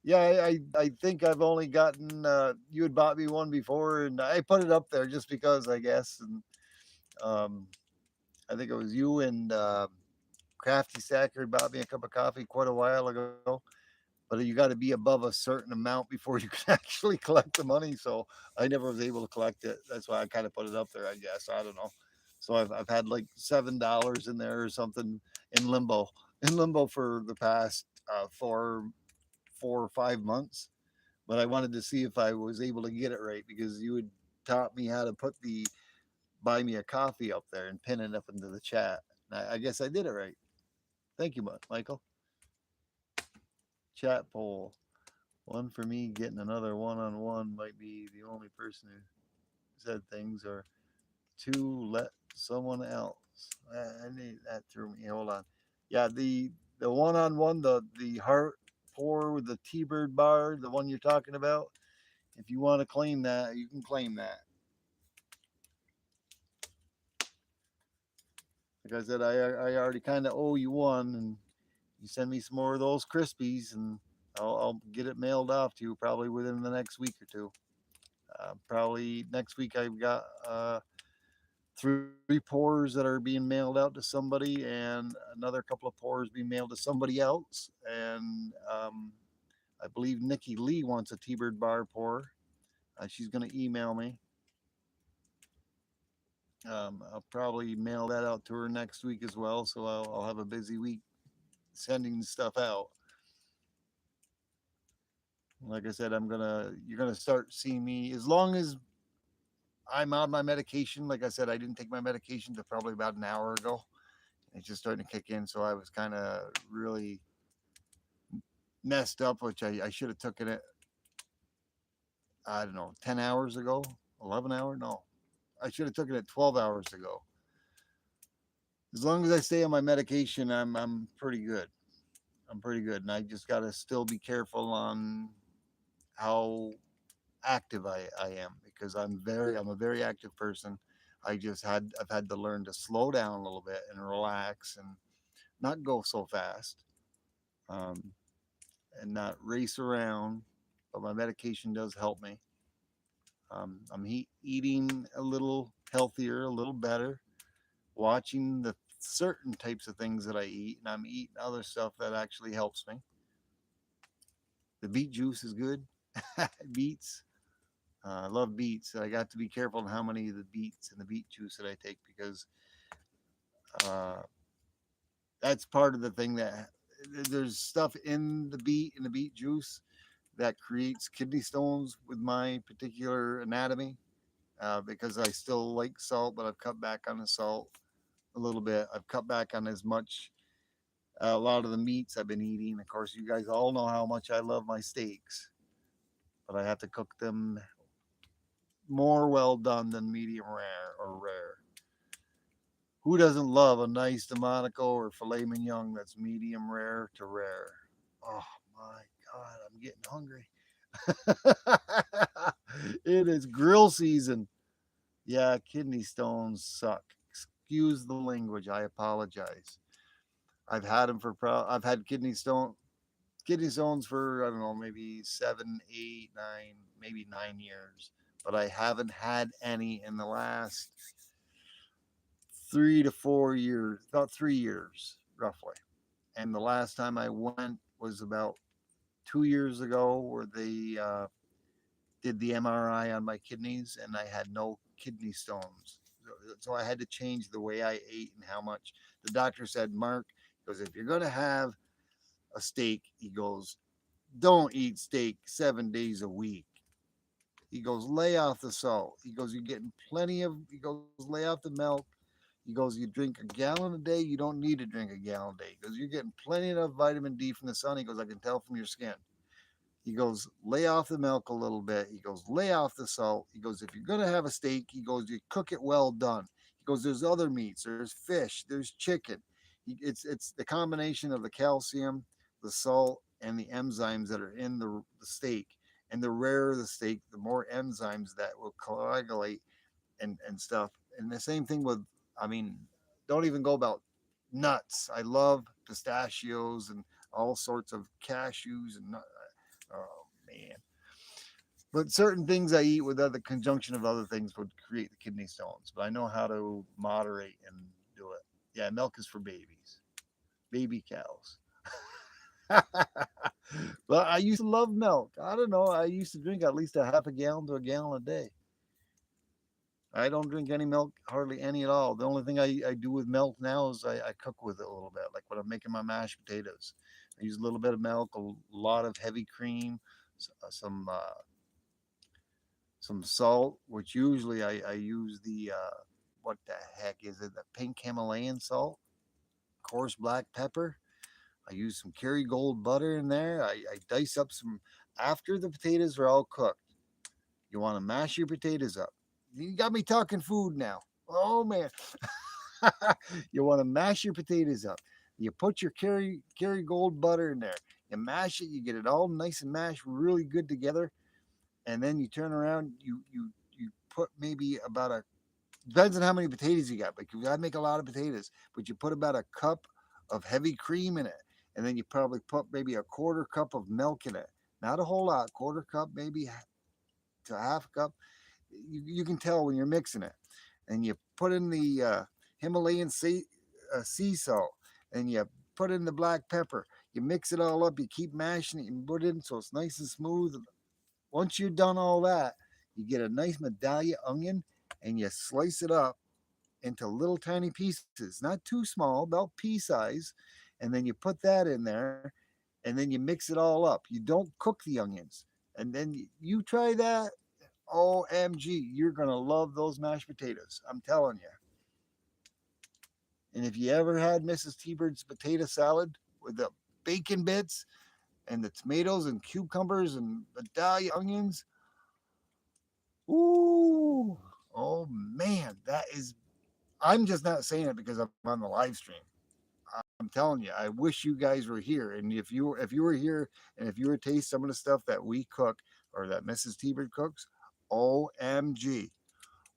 Yeah, I think I've only gotten, you had bought me one before, and I put it up there just because, I guess. And um, I think it was you and Crafty Sacker bought me a cup of coffee quite a while ago. But you got to be above a certain amount before you can actually collect the money. So I never was able to collect it. That's why I kind of put it up there, I guess. I don't know. So I've had like $7 in there or something in limbo for the past 4 or 5 months. But I wanted to see if I was able to get it right because you had taught me how to put the buy me a coffee up there and pin it up into the chat. I guess I did it right. Thank you, Michael. Chat poll. One for me, getting another one-on-one might be the only person who said things, or two, let someone else. I need that through me. Hold on. Yeah, the one-on-one, the heart pour with the T-bird bar, the one you're talking about. If you want to claim that, you can claim that. Like I said, I already kind of owe you one, and you send me some more of those Krispies, and I'll get it mailed off to you probably within the next week or two. Probably next week I've got 3 pours that are being mailed out to somebody, and another couple of pours being mailed to somebody else. And I believe Nikki Lee wants a T-Bird bar pour. She's going to email me. I'll probably mail that out to her next week as well. So I'll have a busy week sending stuff out. Like I said, you're gonna start seeing me as long as I'm on my medication. Like I said, I didn't take my medication to probably about an hour ago. It's just starting to kick in, so I was kind of really messed up, which I should have taken it. I don't know, 10 hours ago, 11 hours. No, I should have taken it 12 hours ago. As long as I stay on my medication, I'm pretty good. I'm pretty good, and I just got to still be careful on how active I am because I'm a very active person. I've had to learn to slow down a little bit and relax and not go so fast, um, and not race around. But my medication does help me. I'm eating a little healthier, a little better, watching the certain types of things that I eat, and I'm eating other stuff that actually helps me. The beet juice is good. Beets. I love beets. I got to be careful on how many of the beets and the beet juice that I take because uh, that's part of the thing that there's stuff in the beet and the beet juice that creates kidney stones with my particular anatomy. Because I still like salt, but I've cut back on the salt a little bit. I've cut back on as much a lot of the meats I've been eating. Of course, you guys all know how much I love my steaks, but I have to cook them more well done than medium rare or rare. Who doesn't love a nice Delmonico or filet mignon that's medium rare to rare? Oh my God, I'm getting hungry. It is grill season. Yeah, kidney stones suck. Excuse the language. I apologize. I've had them for I've had kidney stones for I don't know maybe 7, 8, 9, maybe 9 years, but I haven't had any in the last 3 to 4 years, about 3 years roughly. And the last time I went was about 2 years ago, where they did the MRI on my kidneys, and I had no kidney stones. So I had to change the way I ate and how much. The doctor said, Mark, he goes, if you're going to have a steak, he goes, don't eat steak 7 days a week. He goes, lay off the salt. He goes, you're getting plenty of, he goes, lay off the milk. He goes, you drink a gallon a day. You don't need to drink a gallon a day. He goes, you're getting plenty of vitamin D from the sun. He goes, I can tell from your skin. He goes, lay off the milk a little bit. He goes, lay off the salt. He goes, if you're going to have a steak, he goes, you cook it well done. He goes, there's other meats. There's fish. There's chicken. It's the combination of the calcium, the salt, and the enzymes that are in the steak. And the rarer the steak, the more enzymes that will coagulate and stuff. And the same thing with, I mean, don't even go about nuts. I love pistachios and all sorts of cashews and oh man. But certain things I eat with other conjunction of other things would create the kidney stones. But I know how to moderate and do it. Yeah, milk is for babies, baby cows. But I used to love milk. I don't know. I used to drink at least a half a gallon to a gallon a day. I don't drink any milk, hardly any at all. The only thing I do with milk now is I cook with it a little bit, like when I'm making my mashed potatoes. I use a little bit of milk, a lot of heavy cream, some salt, which usually I use the what the heck is it? The pink Himalayan salt, coarse black pepper. I use some Kerrygold butter in there. I dice up some after the potatoes are all cooked. You want to mash your potatoes up. You got me talking food now. Oh man. You want to mash your potatoes up. You put your Kerrygold butter in there. You mash it. You get it all nice and mashed, really good together. And then you turn around. You put maybe about a depends on how many potatoes you got. But you got to make a lot of potatoes. But you put about a cup of heavy cream in it, and then you probably put maybe a quarter cup of milk in it. Not a whole lot, quarter cup maybe to a half cup. You can tell when you're mixing it, and you put in the Himalayan sea salt, and you put in the black pepper. You mix it all up. You keep mashing it and put it in so it's nice and smooth. Once you've done all that, you get a nice medallia onion, and you slice it up into little tiny pieces, not too small, about pea size, and then you put that in there, and then you mix it all up. You don't cook the onions, and then you try that. OMG, you're gonna love those mashed potatoes. I'm telling you. And if you ever had Mrs. T-Bird's potato salad with the bacon bits and the tomatoes and cucumbers and Vidalia onions, ooh, oh man, that is. I'm just not saying it because I'm on the live stream. I'm telling you, I wish you guys were here. And if you were here and if you were to taste some of the stuff that we cook or that Mrs. T-Bird cooks, OMG,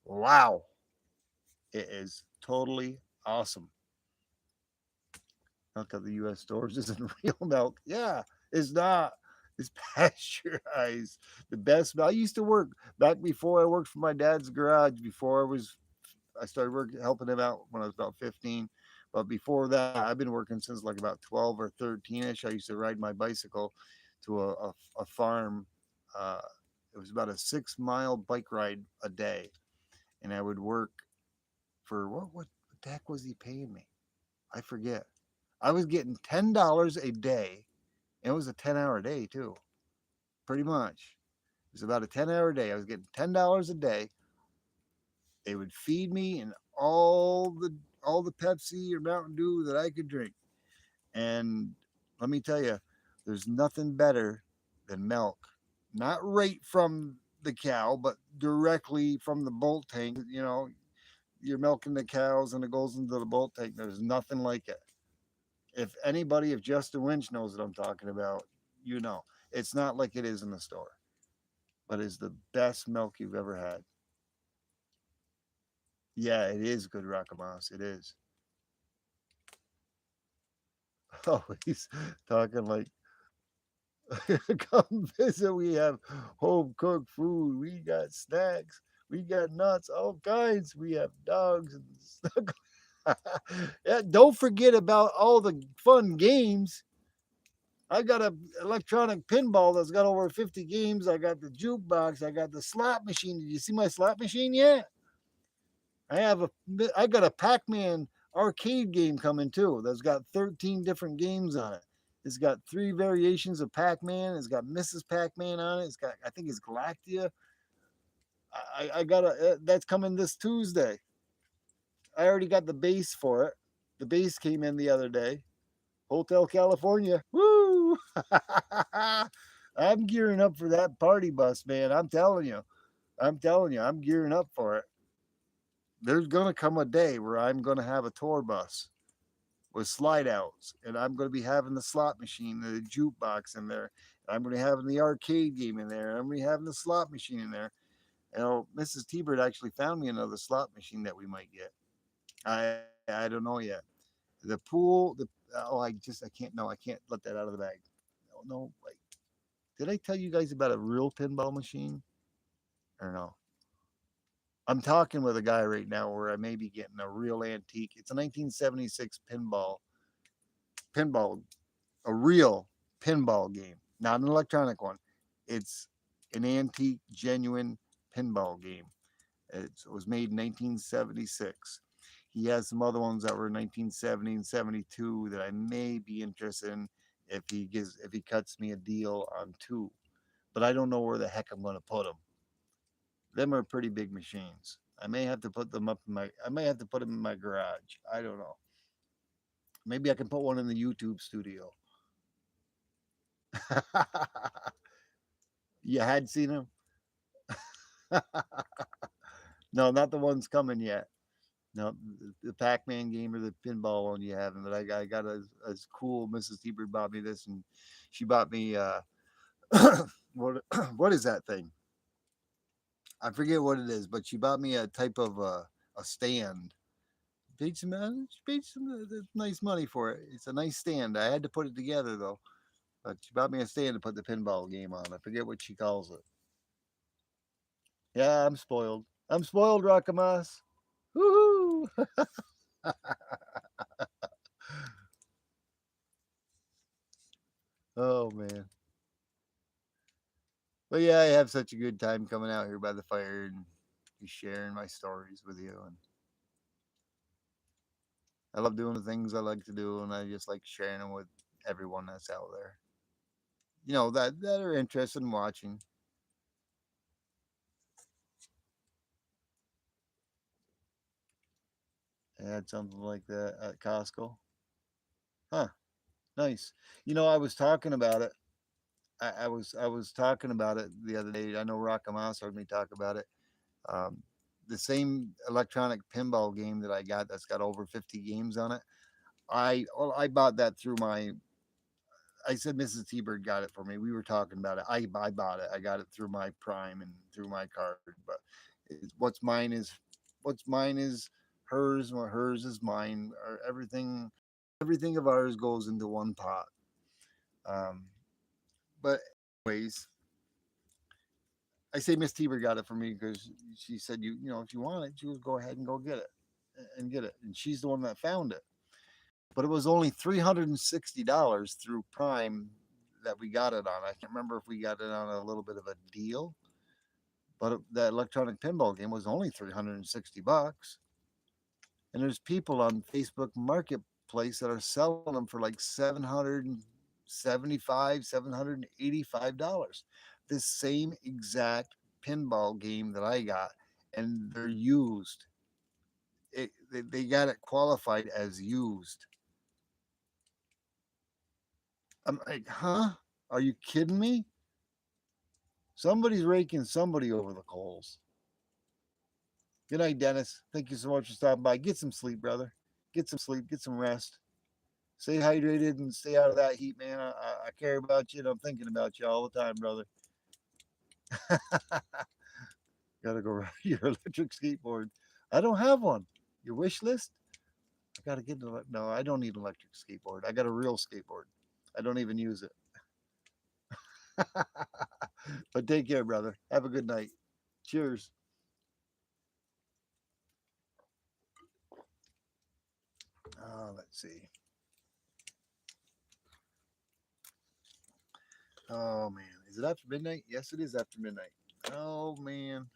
wow, it is totally awesome. Milk at the U.S. stores isn't real milk. Yeah, it's not. It's pasteurized. The best. I used to work back before I worked for my dad's garage. I started working helping him out when I was about 15. But before that, I've been working since like about 12 or 13 ish. I used to ride my bicycle to a farm. Uh, it was about a 6 mile bike ride a day, and I would work for what the heck was he paying me? I forget. I was getting $10 a day, and it was a 10-hour day too, pretty much. It was about a 10-hour day. I was getting $10 a day. They would feed me and all the Pepsi or Mountain Dew that I could drink. And let me tell you, there's nothing better than milk. Not right from the cow, but directly from the bolt tank. You're milking the cows and it goes into the bolt tank. There's nothing like it. If Justin Winch knows what I'm talking about, you know. It's not like it is in the store, but it's the best milk you've ever had. Yeah, it is good Rakamas. It is. Oh, he's talking like come visit. We have home cooked food. We got snacks. We got nuts, all kinds. We have dogs and stuff. Yeah, don't forget about all the fun games. I got a electronic pinball that's got over 50 games. I got the jukebox. I got the slot machine. Did you see my slot machine yet? I have a I got a Pac-Man arcade game coming too. That's got 13 different games on it. It's got three variations of Pac-Man. It's got Mrs. Pac-Man on it. It's got I think it's Galactia. I got a that's coming this Tuesday. I already got the base for it. The base came in the other day. Hotel California. Woo! I'm gearing up for that party bus, man. I'm telling you. I'm telling you, I'm gearing up for it. There's going to come a day where I'm going to have a tour bus with slide outs, and I'm going to be having the slot machine, the jukebox in there. And I'm going to be having the arcade game in there. And I'm going to be having the slot machine in there. Mrs. T-Bird actually found me another slot machine that we might get. I don't know yet. The pool, I can't, no, I can't let that out of the bag. No, no, wait. Did I tell you guys about a real pinball machine or no? I'm talking with a guy right now where I may be getting a real antique. It's a 1976 pinball, a real pinball game, not an electronic one. It's an antique, genuine pinball game. It was made in 1976. He has some other ones that were 1970 and 72 that I may be interested in if he cuts me a deal on two. But I don't know where the heck I'm going to put them. Them are pretty big machines. I may have to put them up in my. I may have to put them in my garage. I don't know. Maybe I can put one in the YouTube studio. You had seen them? No, not the ones coming yet. No, the Pac-Man game or the pinball one you haven't. But I got a cool Mrs. Hebert bought me this, and she bought me what what is that thing? I forget what it is, but she bought me a type of a stand. She paid some nice money for it. It's a nice stand. I had to put it together though. But she bought me a stand to put the pinball game on. I forget what she calls it. Yeah, I'm spoiled. I'm spoiled, Rakamas. Woohoo! Oh man. But yeah, I have such a good time coming out here by the fire and just sharing my stories with you. And I love doing the things I like to do, and I just like sharing them with everyone that's out there. That are interested in watching. I had something like that at Costco. Huh? Nice. I was talking about it. I was talking about it the other day. I know Rakamas heard me talk about it. Um, the same electronic pinball game that I got that's got over 50 games on it. I bought that through my. I said Mrs. T-Bird got it for me. We were talking about it. I bought it. I got it through my Prime and through my card. But what's mine is hers. What hers is mine. Or everything of ours goes into one pot. Um, but Anyways, I say Miss Teeber got it for me because she said, you know, if you want it, you would go ahead and go get it and get it. And she's the one that found it. But it was only $360 through Prime that we got it on. I can't remember if we got it on a little bit of a deal, but that electronic pinball game was only $360. And there's people on Facebook Marketplace that are selling them for like $775, $785. This same exact pinball game that I got, and they're used. They got it qualified as used. I'm like, huh? Are you kidding me? Somebody's raking somebody over the coals. Good night, Dennis. Thank you so much for stopping by. Get some sleep, brother. Get some sleep. Get some rest. Stay hydrated and stay out of that heat, man. I care about you and I'm thinking about you all the time, brother. Gotta go ride your electric skateboard. I don't have one. Your wish list? I gotta get no. I don't need an electric skateboard. I got a real skateboard. I don't even use it. But take care, brother. Have a good night. Cheers. Let's see. Oh man, is it after midnight? Yes, it is after midnight. Oh man,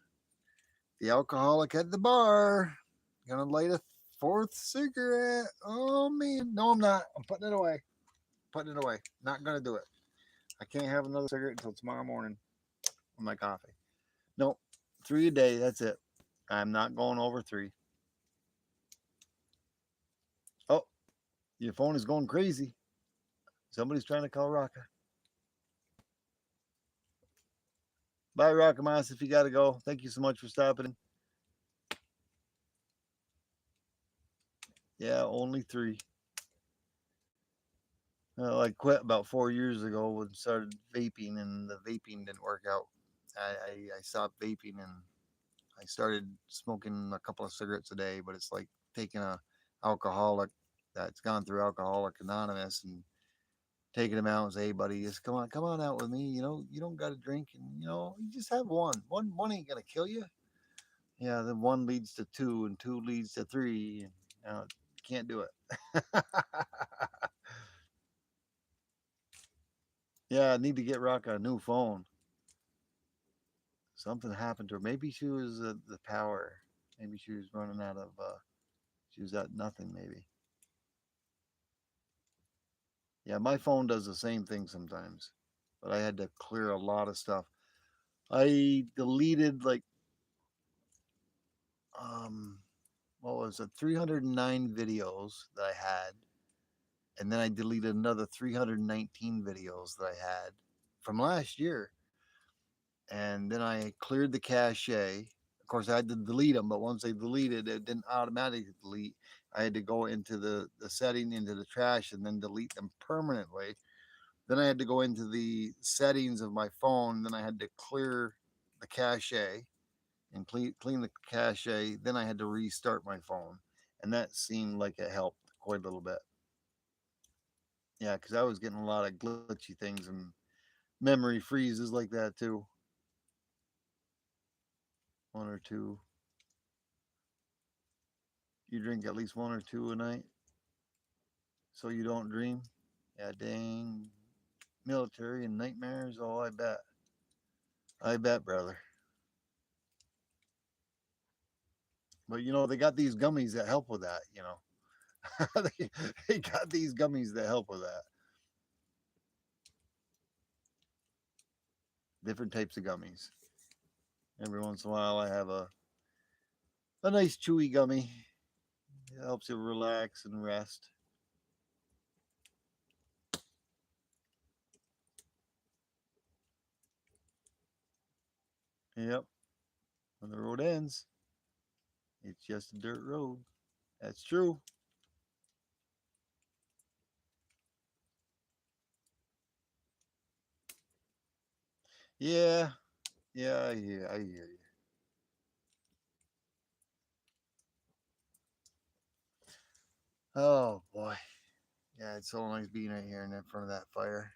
the alcoholic at the bar. Gonna light a fourth cigarette. Oh man, no, I'm not. I'm putting it away. Putting it away. Not gonna do it. I can't have another cigarette until tomorrow morning with my coffee. Nope, 3 a day. That's it. I'm not going over three. Oh, your phone is going crazy. Somebody's trying to call Rocka. Bye, Rockamas. If you gotta go, thank you so much for stopping in. Yeah, only three. I quit about 4 years ago and started vaping, and the vaping didn't work out. I stopped vaping and I started smoking a couple of cigarettes a day, but it's like taking a alcoholic that's gone through Alcoholic Anonymous and taking him out and say, "Hey, buddy, just come on out with me. You know, you don't got to drink, and you just have one. One ain't gonna kill you. Yeah, then one leads to two, and two leads to three. And, can't do it. Yeah, I need to get Rock a new phone. Something happened to her. Maybe she was the power. Maybe she was running out of. She was at nothing. Maybe. Yeah, my phone does the same thing sometimes, but I had to clear a lot of stuff. I deleted like um what was it, 309 videos that I had, and then I deleted another 319 videos that I had from last year, and then I cleared the cache. Of course, I had to delete them, but once they deleted, it didn't automatically delete. I had to go into the setting into the trash and then delete them permanently. Then I had to go into the settings of my phone. Then I had to clear the cache and clean the cache. Then I had to restart my phone, and that seemed like it helped quite a little bit. Yeah, because I was getting a lot of glitchy things and memory freezes like that too. One or two. You drink at least one or two a night, so you don't dream. Yeah, dang. Military and nightmares. Oh, I bet. I bet, brother. But they got these gummies that help with that. They got these gummies that help with that. Different types of gummies. Every once in a while, I have a nice chewy gummy. It helps you relax and rest. Yep. When the road ends, it's just a dirt road. That's true. Yeah. Yeah, I hear you. Oh boy. Yeah, it's so nice being right here in front of that fire.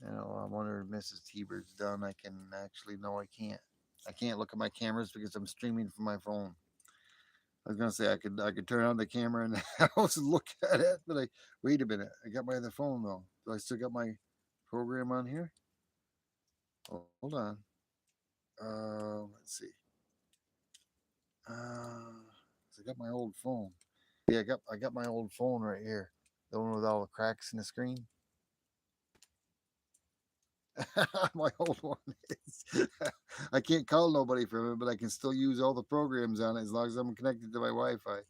I wonder if Mrs. T-Bird's done. I can actually no, I can't. I can't look at my cameras because I'm streaming from my phone. I was gonna say I could turn on the camera in the house and look at it, but I wait a minute. I got my other phone though. Do I still got my program on here? Hold on. Let's see. I got my old phone. Yeah, I got my old phone right here. The one with all the cracks in the screen. My old one is. I can't call nobody from it, but I can still use all the programs on it as long as I'm connected to my Wi-Fi.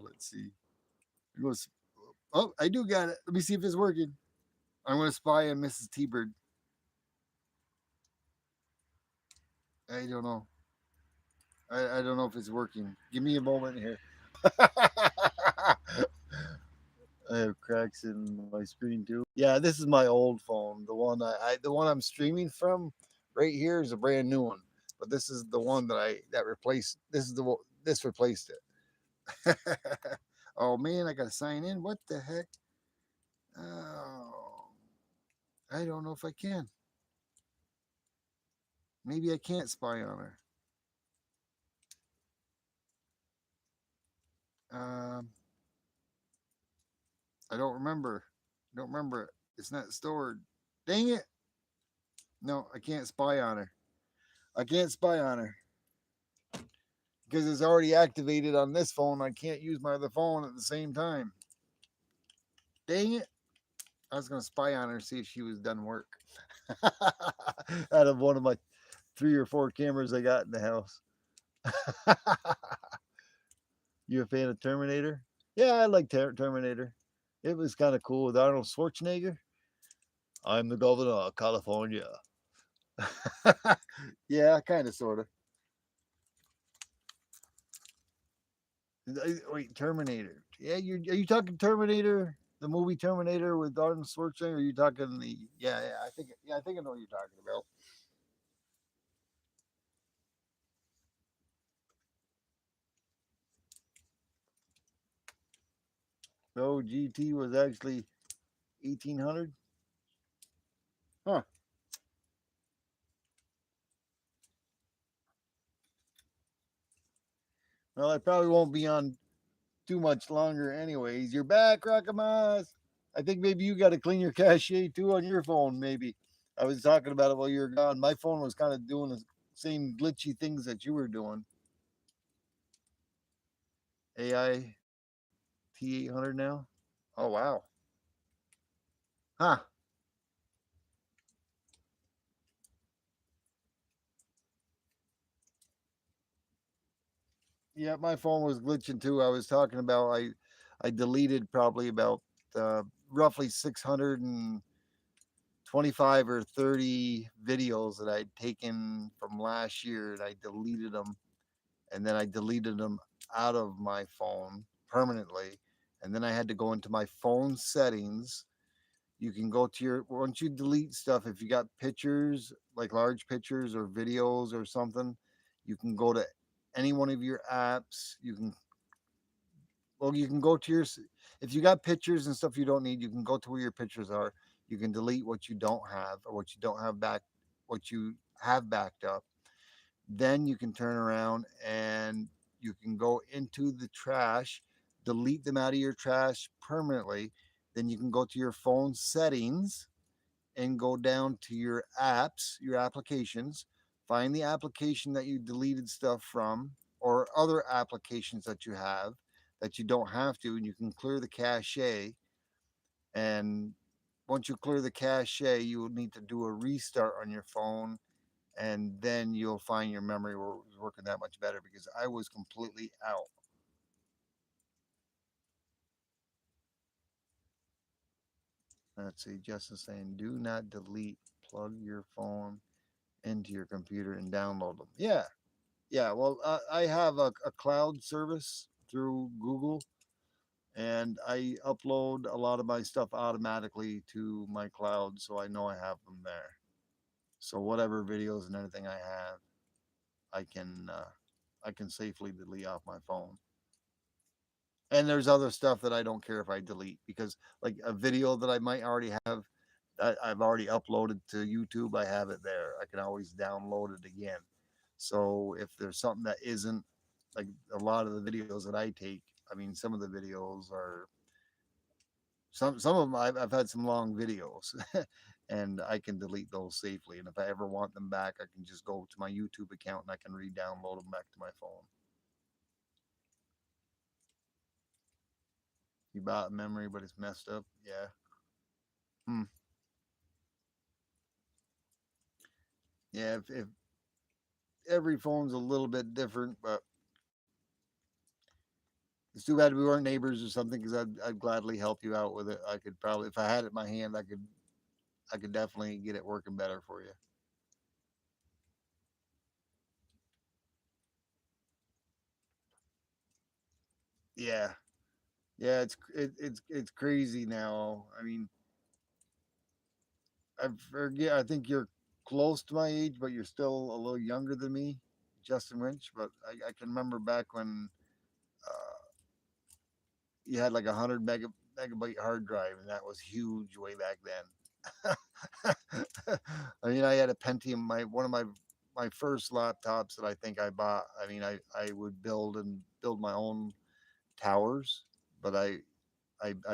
Let's see. It goes. Oh, I do got it. Let me see if it's working. I'm going to spy on Mrs. T-Bird. I don't know. I don't know if it's working. Give me a moment here. I have cracks in my screen too. Yeah, this is my old phone. The one I'm streaming from right here is a brand new one. But this is the one that replaced this replaced it. Oh man, I gotta sign in. What the heck? Oh, I don't know if I can. Maybe I can't spy on her. Um, I don't remember. I don't remember it. It's not stored. Dang it! No, I can't spy on her. I can't spy on her because it's already activated on this phone. I can't use my other phone at the same time. Dang it! I was gonna spy on her, see if she was done work. Out of one of my 3 or 4 cameras I got in the house. You a fan of Terminator? Yeah, I like Terminator. It was kind of cool with Arnold Schwarzenegger. I'm the governor of California. Yeah, kind of, sort of. Wait, Terminator. Yeah, are you talking Terminator? The movie Terminator with Arnold Schwarzenegger? Or are you talking the? Yeah, I think I know what you're talking about. So GT was actually 1800. Huh. Well, I probably won't be on too much longer, anyways. You're back, Rakamas. I think maybe you got to clean your cache too on your phone. Maybe I was talking about it while you were gone. My phone was kind of doing the same glitchy things that you were doing. AI T800 now. Oh wow. Huh. Yeah, my phone was glitching too. I was talking about I deleted probably about roughly 625 or 30 videos that I'd taken from last year, and I deleted them, and then I deleted them out of my phone permanently, and then I had to go into my phone settings. You can go to your once you delete stuff, if you got pictures like large pictures or videos or something, you can go to any one of your apps. You can go to if you got pictures and stuff you don't need, you can go to where your pictures are. You can delete what you don't have or what you don't have back, what you have backed up. Then you can turn around and you can go into the trash, delete them out of your trash permanently. Then you can go to your phone settings and go down to your apps, your applications, find the application that you deleted stuff from or other applications that you have that you don't have to, and you can clear the cache. And once you clear the cache, you will need to do a restart on your phone, and then you'll find your memory was working that much better because I was completely out. Let's see, Justin saying, do not delete, plug your phone into your computer and download them. Yeah, yeah. Well, I have a cloud service through Google, and I upload a lot of my stuff automatically to my cloud, so I know I have them there. So whatever videos and anything I have, I can uh, I can safely delete off my phone. And there's other stuff that I don't care if I delete because like a video that I might already have I've already uploaded to YouTube. I have it there. I can always download it again. So if there's something that isn't like a lot of the videos that I take, I mean, some of the videos are some of them I've had some long videos, and I can delete those safely. And if I ever want them back, I can just go to my YouTube account and I can re-download them back to my phone. You bought memory, but it's messed up. Yeah. Hmm. Yeah. If every phone's a little bit different, but it's too bad we weren't neighbors or something because I'd gladly help you out with it. I could probably, if I had it in my hand, I could definitely get it working better for you. Yeah, yeah, it's crazy now. I mean, I forget. I think you're close to my age, but you're still a little younger than me, Justin Winch. But I can remember back when uh, you had like a megabyte hard drive, and that was huge way back then. I mean, I had a Pentium. My one of my first laptops that I think I bought. I mean, I would build my own towers, but I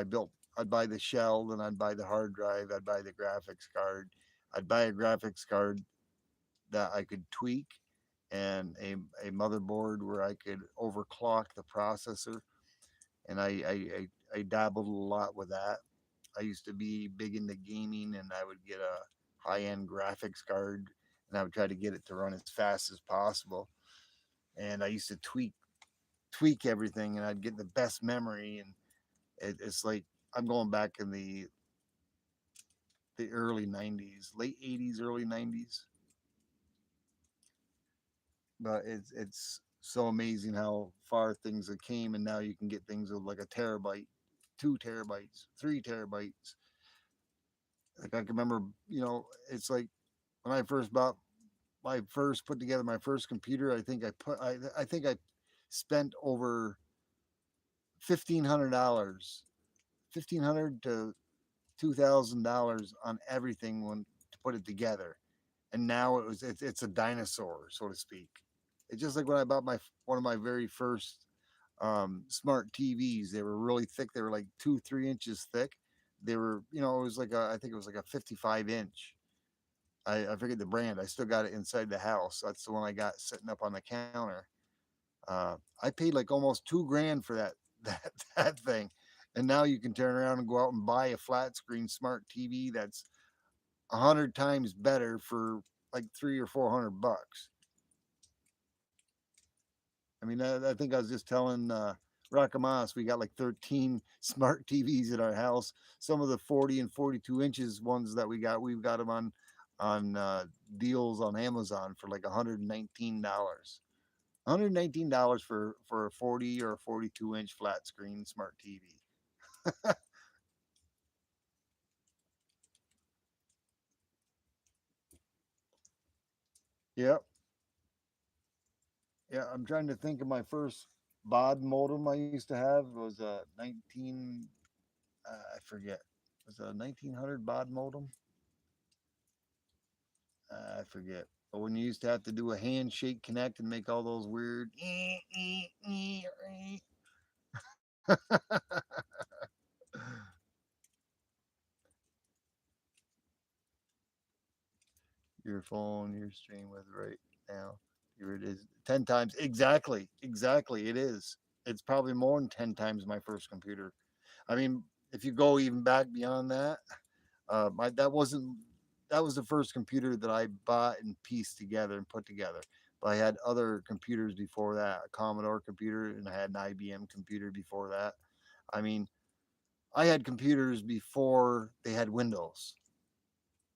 built. I'd buy the shell, then I'd buy the hard drive. I'd buy the graphics card. I'd buy a graphics card that I could tweak, and a motherboard where I could overclock the processor. And I dabbled a lot with that. I used to be big into gaming, and I would get a high end graphics card, and I would try to get it to run as fast as possible. And I used to tweak everything, and I'd get the best memory. And it's like I'm going back in the early '90s, late '80s, early '90s. But it's so amazing how far things have came, and now you can get things with like a terabyte, 2 terabytes, 3 terabytes. Like I can remember, it's like when I first bought my first put together my first computer. I think I spent over $1,500, 1,500 to $2,000 on everything when to put it together. And now it's a dinosaur, so to speak. It's just like when I bought my one of my very first smart TVs. They were really thick. They were like 2 3 inches thick. They were, it was like I think it was like a 55 inch. I forget the brand. I still got it inside the house. That's the one I got sitting up on the counter. I paid like almost 2 grand for that that thing, and now you can turn around and go out and buy a flat screen smart TV that's 100 times better for like 300 or 400 bucks. I mean, I think I was just telling Rakamas we got like 13 smart TVs in our house. Some of the 40 and 42 inches ones that we've got them on deals on Amazon for like $119. $119 for a 40 or a 42-inch flat screen smart TV. Yep. Yeah, I'm trying to think of my first baud modem I used to have. It was a 19 I forget. Was it a 1900 baud modem? I forget. But when you used to have to do a handshake connect and make all those weird your phone, your stream with right now. Here it is. 10 times. Exactly. Exactly. It is. It's probably more than 10 times my first computer. I mean, if you go even back beyond that, my that was the first computer that I bought and pieced together and put together. But I had other computers before that, a Commodore computer, and I had an IBM computer before that. I mean, I had computers before they had Windows.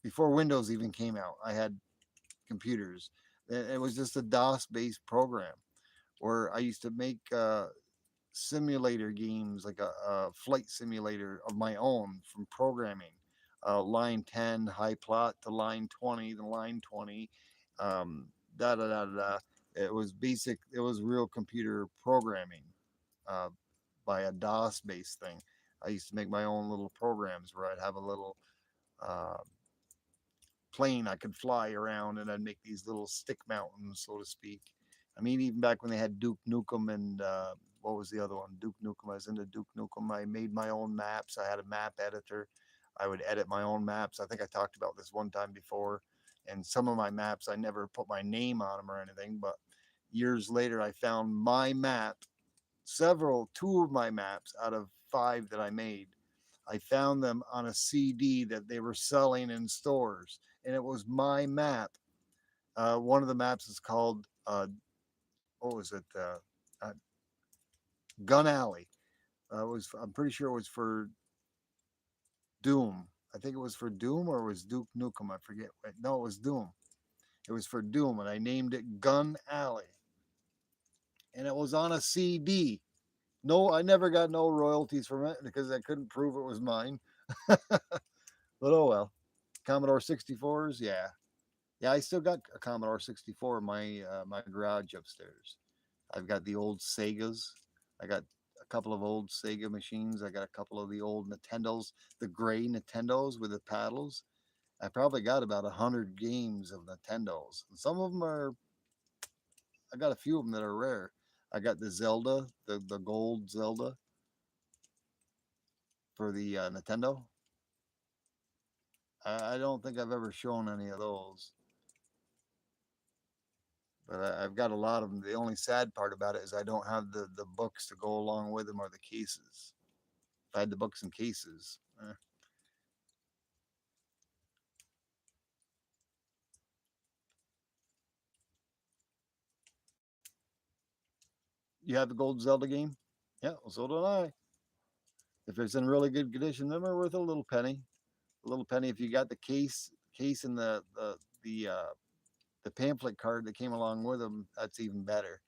Before Windows even came out, I had computers. It was just a DOS based program where I used to make simulator games, like a flight simulator of my own from programming. Line 10, high plot to line 20, the line 20, da da da da. It was basic, it was real computer programming uh, by a DOS based thing. I used to make my own little programs where I'd have a little uh, plane I could fly around, and I'd make these little stick mountains, so to speak. I mean, even back when they had Duke Nukem and what was the other one? Duke Nukem. I was into Duke Nukem. I made my own maps. I had a map editor. I would edit my own maps. I think I talked about this one time before. And some of my maps, I never put my name on them or anything. But years later, I found my map, two of my maps out of five that I made. I found them on a CD that they were selling in stores, and it was my map. One of the maps is called what was it? Uh, Gun Alley. I'm pretty sure it was for Doom. I think it was for Doom or it was Duke Nukem. I forget. No, it was Doom. It was for Doom, and I named it Gun Alley, and it was on a CD. No, I never got no royalties from it because I couldn't prove it was mine. But oh well. Commodore 64s, yeah. Yeah, I still got a Commodore 64 in my garage upstairs. I've got the old Segas. I got a couple of old Sega machines. I got a couple of the old Nintendos, the gray Nintendos with the paddles. I probably got about 100 games of Nintendos. And some of them are, I got a few of them that are rare. I got the Zelda, the gold Zelda for the Nintendo. I don't think I've ever shown any of those, but I've got a lot of them. The only sad part about it is I don't have the books to go along with them or the cases. If I had the books and cases, you have the gold Zelda game? Yeah, well, so do I. If it's in really good condition, them are worth a little penny. A little penny if you got the case and the pamphlet card that came along with them. That's even better.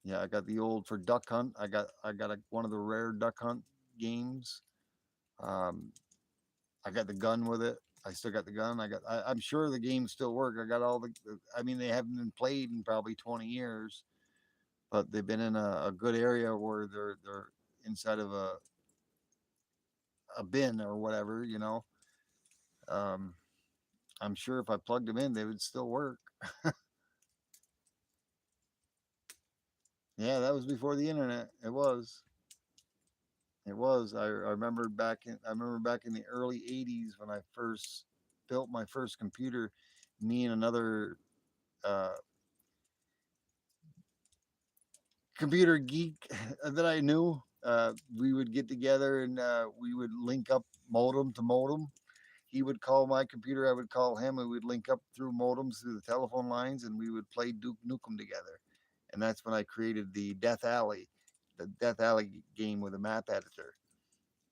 Yeah, I got the old for Duck Hunt. One of the rare Duck Hunt games. Um, I got the gun with it. I still got the gun. I'm sure the games still work. I got all I mean, they haven't been played in probably 20 years, but they've been in a good area where they're inside of a bin or whatever. Um, I'm sure if I plugged them in, they would still work. Yeah, that was before the internet. It was. It was. I remember back in the early '80s when I first built my first computer. Me and another uh, computer geek that I knew, we would get together and we would link up modem to modem. He would call my computer, I would call him, and we'd link up through modems through the telephone lines, and we would play Duke Nukem together. And that's when I created the Death Alley game with a map editor,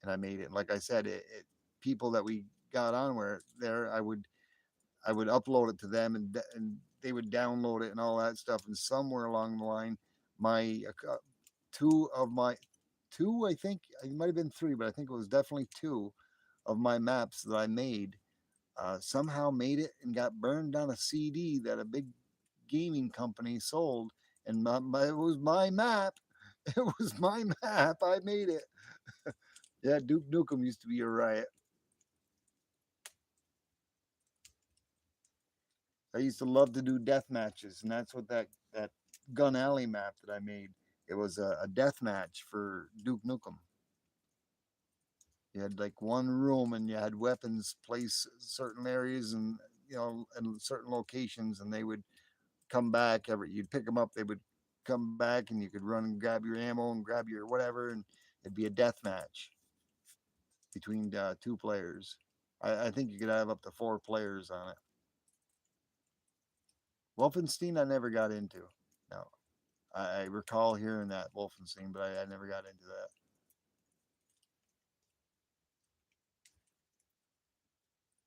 and I made it. Like I said, people that we got on where there, I would upload it to them, and they would download it and all that stuff. And somewhere along the line, my two of my two, I think it might have been three, but I think it was definitely two of my maps that I made somehow made it and got burned on a CD that a big gaming company sold. And it was my map. It was my map. I made it. Yeah, Duke Nukem used to be a riot. I used to love to do death matches, and that's what that Gun Alley map that I made. It was a death match for Duke Nukem. You had like one room, and you had weapons placed certain areas, and in certain locations, and they would come back. You'd pick them up, they would come back, and you could run and grab your ammo and grab your whatever, and it'd be a death match between two players. I think you could have up to four players on it. Wolfenstein, I never got into. No, I recall hearing that Wolfenstein, but I never got into that.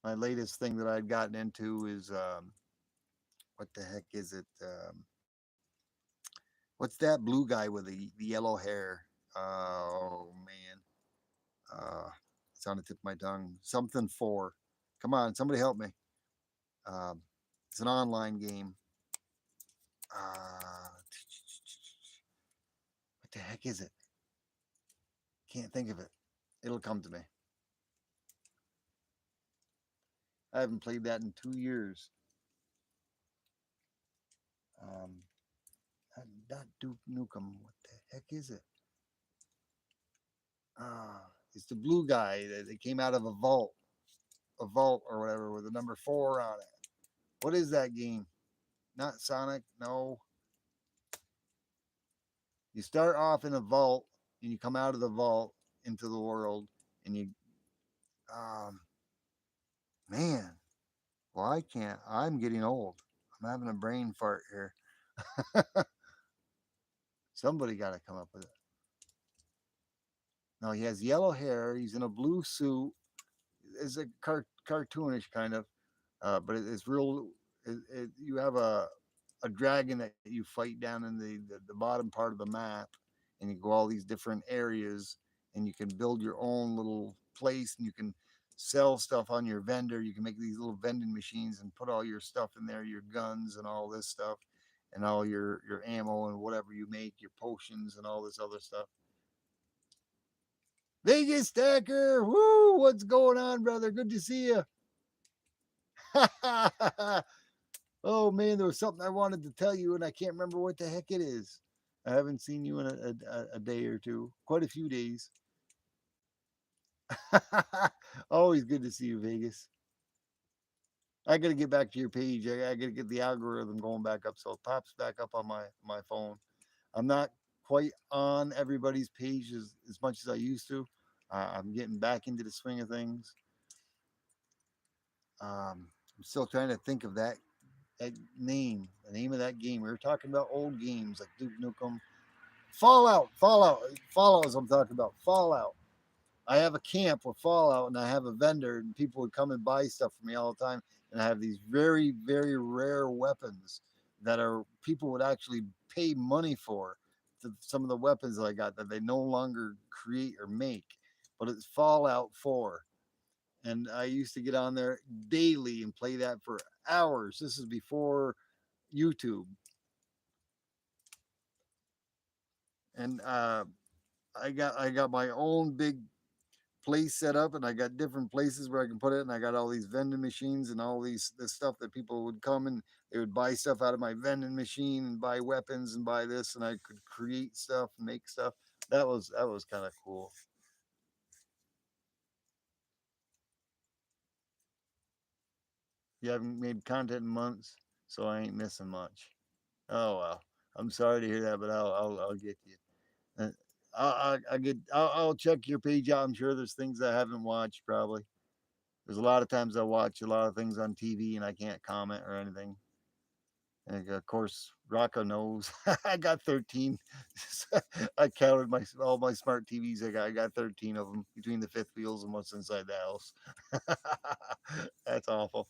My latest thing that I'd gotten into is what the heck is it? What's that blue guy with the yellow hair? Oh man, it's on the tip of my tongue. Something four. Come on, somebody help me. Um, it's an online game. What the heck is it? Can't think of it. It'll come to me. I haven't played that in 2 years. Um, not Duke Nukem. What the heck is it? It's the blue guy that came out of a vault or whatever with the number 4 on it. What is that game? Not Sonic. No. You start off in a vault and you come out of the vault into the world and you, um, man, well, I can't. I'm getting old. I'm having a brain fart here. Somebody got to come up with it. No, he has yellow hair. He's in a blue suit. It's a cartoonish kind of, but it's real. You have a dragon that you fight down in the bottom part of the map, and you go all these different areas, and you can build your own little place, and you can sell stuff on your vendor. You can make these little vending machines and put all your stuff in there, your guns and all this stuff, and all your ammo and whatever you make, your potions and all this other stuff. Vegas Stacker, woo! What's going on, brother? Good to see you. Oh man, there was something I wanted to tell you, and I can't remember what the heck it is. I haven't seen you in a day or two, quite a few days. Always good to see you, Vegas. I got to get back to your page. I got to get the algorithm going back up so it pops back up on my phone. I'm not quite on everybody's page as much as I used to. I'm getting back into the swing of things. I'm still trying to think of that name, the name of that game. We were talking about old games like Duke Nukem, Fallout is what I'm talking about. Fallout. I have a camp with Fallout, and I have a vendor, and people would come and buy stuff from me all the time. And I have these very, very rare weapons that are people would actually pay money for. Some of the weapons that I got that they no longer create or make, but it's Fallout 4. And I used to get on there daily and play that for hours. This is before YouTube, and I got my own big place set up, and I got different places where I can put it, and I got all these vending machines and all these this stuff that people would come and they would buy stuff out of my vending machine and buy weapons and buy this, and I could create stuff and make stuff. That was kind of cool. You haven't made content in months, so I ain't missing much. Oh well, I'm sorry to hear that, but I'll get you. Uh, I'll check your page out. I'm sure there's things I haven't watched. Probably there's a lot of times I watch a lot of things on TV and I can't comment or anything. And of course, Rocco knows I got 13. I counted my all my smart TVs. I got 13 of them between the fifth wheels and what's inside the house. That's awful.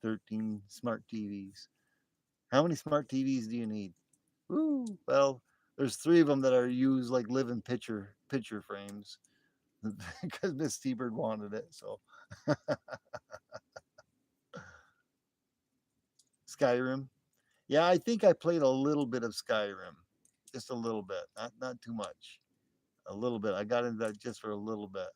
13 smart TVs. How many smart TVs do you need? Ooh, well, there's three of them that are used like living picture frames because Miss Seabird wanted it. So Skyrim. Yeah, I think I played a little bit of Skyrim, just a little bit, not too much. A little bit. I got into that just for a little bit.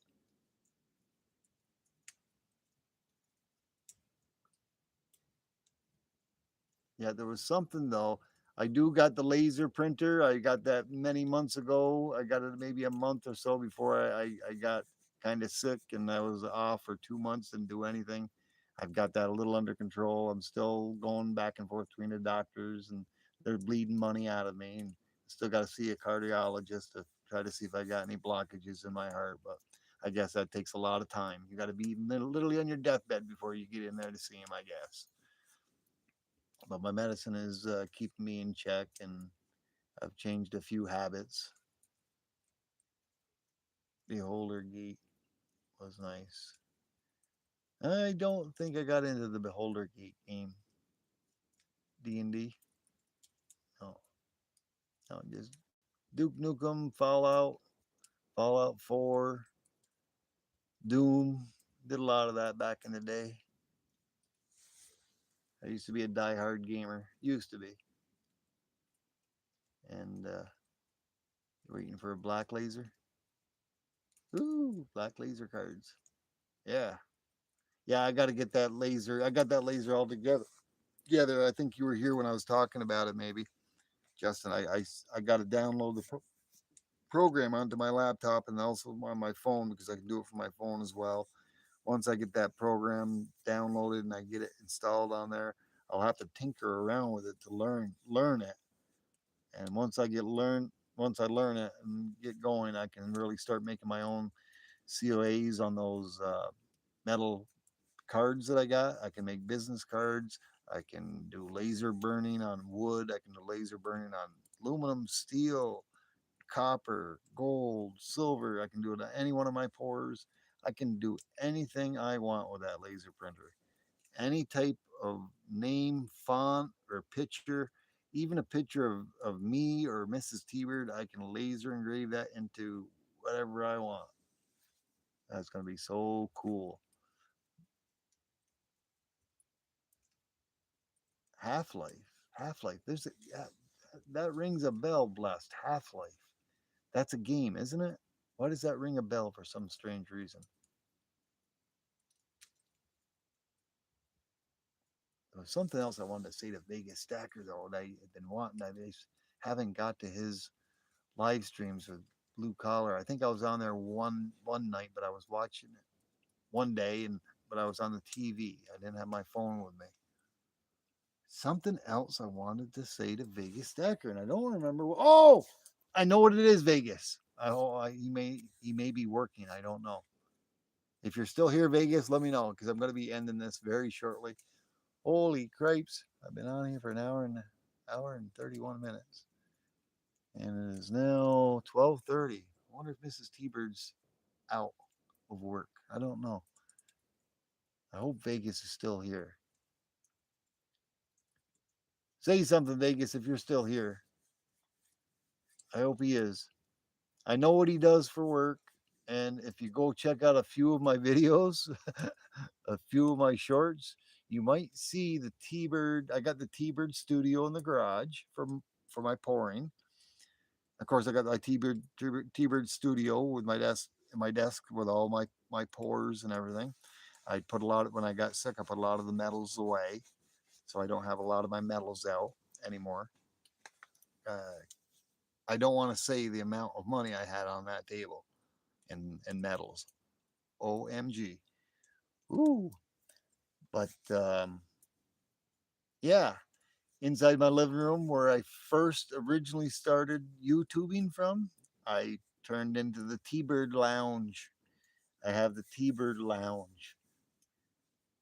Yeah, there was something though. I do got the laser printer. I got that many months ago. I got it maybe a month or so before I got kind of sick and I was off for 2 months, didn't do anything. I've got that a little under control. I'm still going back and forth between the doctors and they're bleeding money out of me and still got to see a cardiologist to try to see if I got any blockages in my heart. But I guess that takes a lot of time. You got to be literally on your deathbed before you get in there to see him, I guess. But my medicine is keeping me in check, and I've changed a few habits. Beholder Gate was nice. I don't think I got into the Beholder Gate game. D&D. No, no, just Duke Nukem, Fallout, Fallout 4, Doom. Did a lot of that back in the day. I used to be a die-hard gamer. Used to be. And waiting for a black laser. Ooh, black laser cards. Yeah. Yeah, I got to get that laser. I got that laser all together. Together. I think you were here when I was talking about it, maybe. Justin, I got to download the program onto my laptop and also on my phone because I can do it from my phone as well. Once I get that program downloaded and I get it installed on there, I'll have to tinker around with it to learn it. And once I learn it and get going, I can really start making my own COAs on those metal cards that I got. I can make business cards. I can do laser burning on wood. I can do laser burning on aluminum, steel, copper, gold, silver. I can do it on any one of my pores. I can do anything I want with that laser printer. Any type of name, font, or picture, even a picture of me or Mrs. T-Bird, I can laser engrave that into whatever I want. That's going to be so cool. Half Life. Half Life. That rings a bell, blessed. Half Life. That's a game, isn't it? Why does that ring a bell for some strange reason? There was something else I wanted to say to Vegas Stacker though that I had been wanting. I just haven't got to his live streams with Blue Collar. I think I was on there one night, but I was watching it one day, and but I was on the TV. I didn't have my phone with me. Something else I wanted to say to Vegas Stacker, and I don't remember. Oh, I know what it is, Vegas. He may be working. I don't know. If you're still here, Vegas, let me know because I'm going to be ending this very shortly. Holy cripes! I've been on here for an hour and 31 minutes, and it is now 12:30. I wonder if Mrs. T-Bird's out of work. I don't know. I hope Vegas is still here. Say something, Vegas, if you're still here. I hope he is. I know what he does for work, and if you go check out a few of my videos, a few of my shorts, you might see the T-Bird. I got the T-Bird studio in the garage for my pouring. Of course, I got my T-Bird studio with my desk with all my pours and everything. I put a lot of, when I got sick, I put a lot of the metals away, so I don't have a lot of my metals out anymore. Uh, I don't want to say the amount of money I had on that table in metals. OMG. Ooh. But yeah, inside my living room where I first originally started YouTubing from, I turned into the T-Bird Lounge. I have the T-Bird Lounge.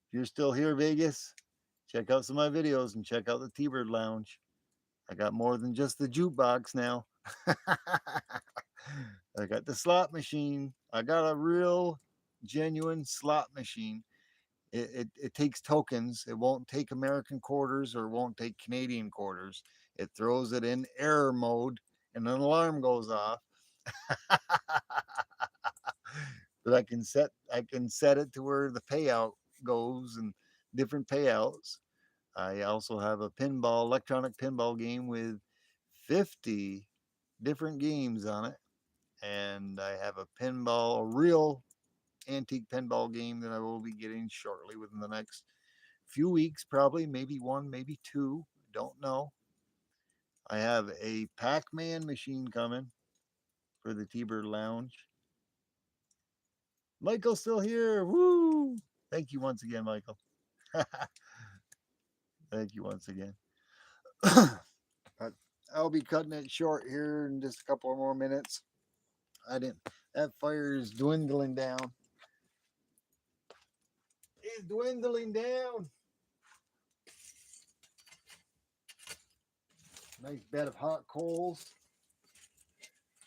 If you're still here, Vegas, check out some of my videos and check out the T-Bird Lounge. I got more than just the jukebox now. I got the slot machine. I got a real, genuine slot machine. It takes tokens. It won't take American quarters or won't take Canadian quarters. It throws it in error mode and an alarm goes off. But I can set it to where the payout goes and different payouts. I also have a electronic pinball game with 50 different games on it. And I have a real antique pinball game that I will be getting shortly within the next few weeks, probably, maybe one, maybe two. Don't know. I have a Pac-Man machine coming for the T-Bird Lounge. Michael's still here. Woo! Thank you once again, Michael. Thank you once again. But I'll be cutting it short here in just a couple of more minutes. I didn't. That fire is dwindling down. It's dwindling down. Nice bed of hot coals.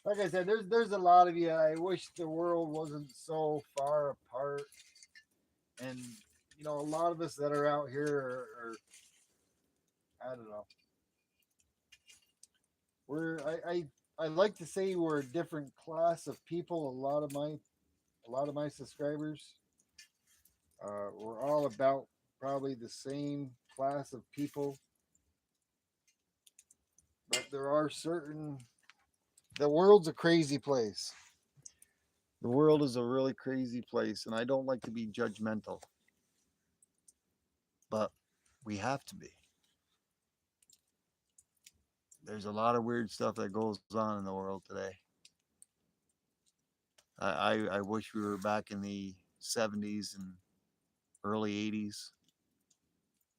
Like I said, there's a lot of you. I wish the world wasn't so far apart, and a lot of us that are out here are I don't know. I like to say we're a different class of people. A lot of my subscribers, we're all about probably the same class of people, but there are certain. The world's a crazy place. The world is a really crazy place, and I don't like to be judgmental. but we have to be. There's a lot of weird stuff that goes on in the world today. I wish we were back in the 70s and early 80s.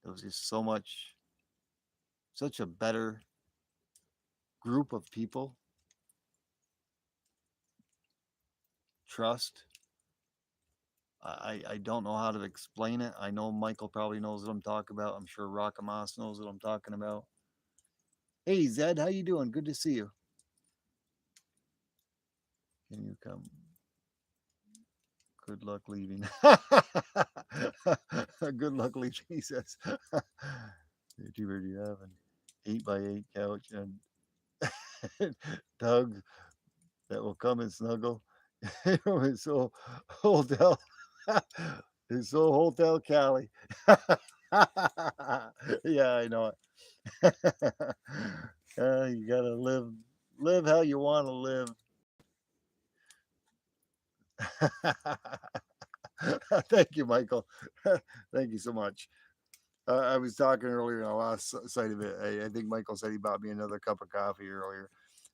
There was just so much, such a better group of people, trust. I don't know how to explain it. I know Michael probably knows what I'm talking about. I'm sure Rockamas knows what I'm talking about. Hey Zed, how you doing? Good to see you. Can you come? Good luck leaving. Good luck leaving, he says. Do you have an 8x8 couch and Doug that will come and snuggle? His whole hotel, his whole hotel Cali. Yeah, I know it. You gotta live how you want to live. Thank you, Michael. Thank you so much. I was talking earlier on the last side of it. I think Michael said he bought me another cup of coffee earlier.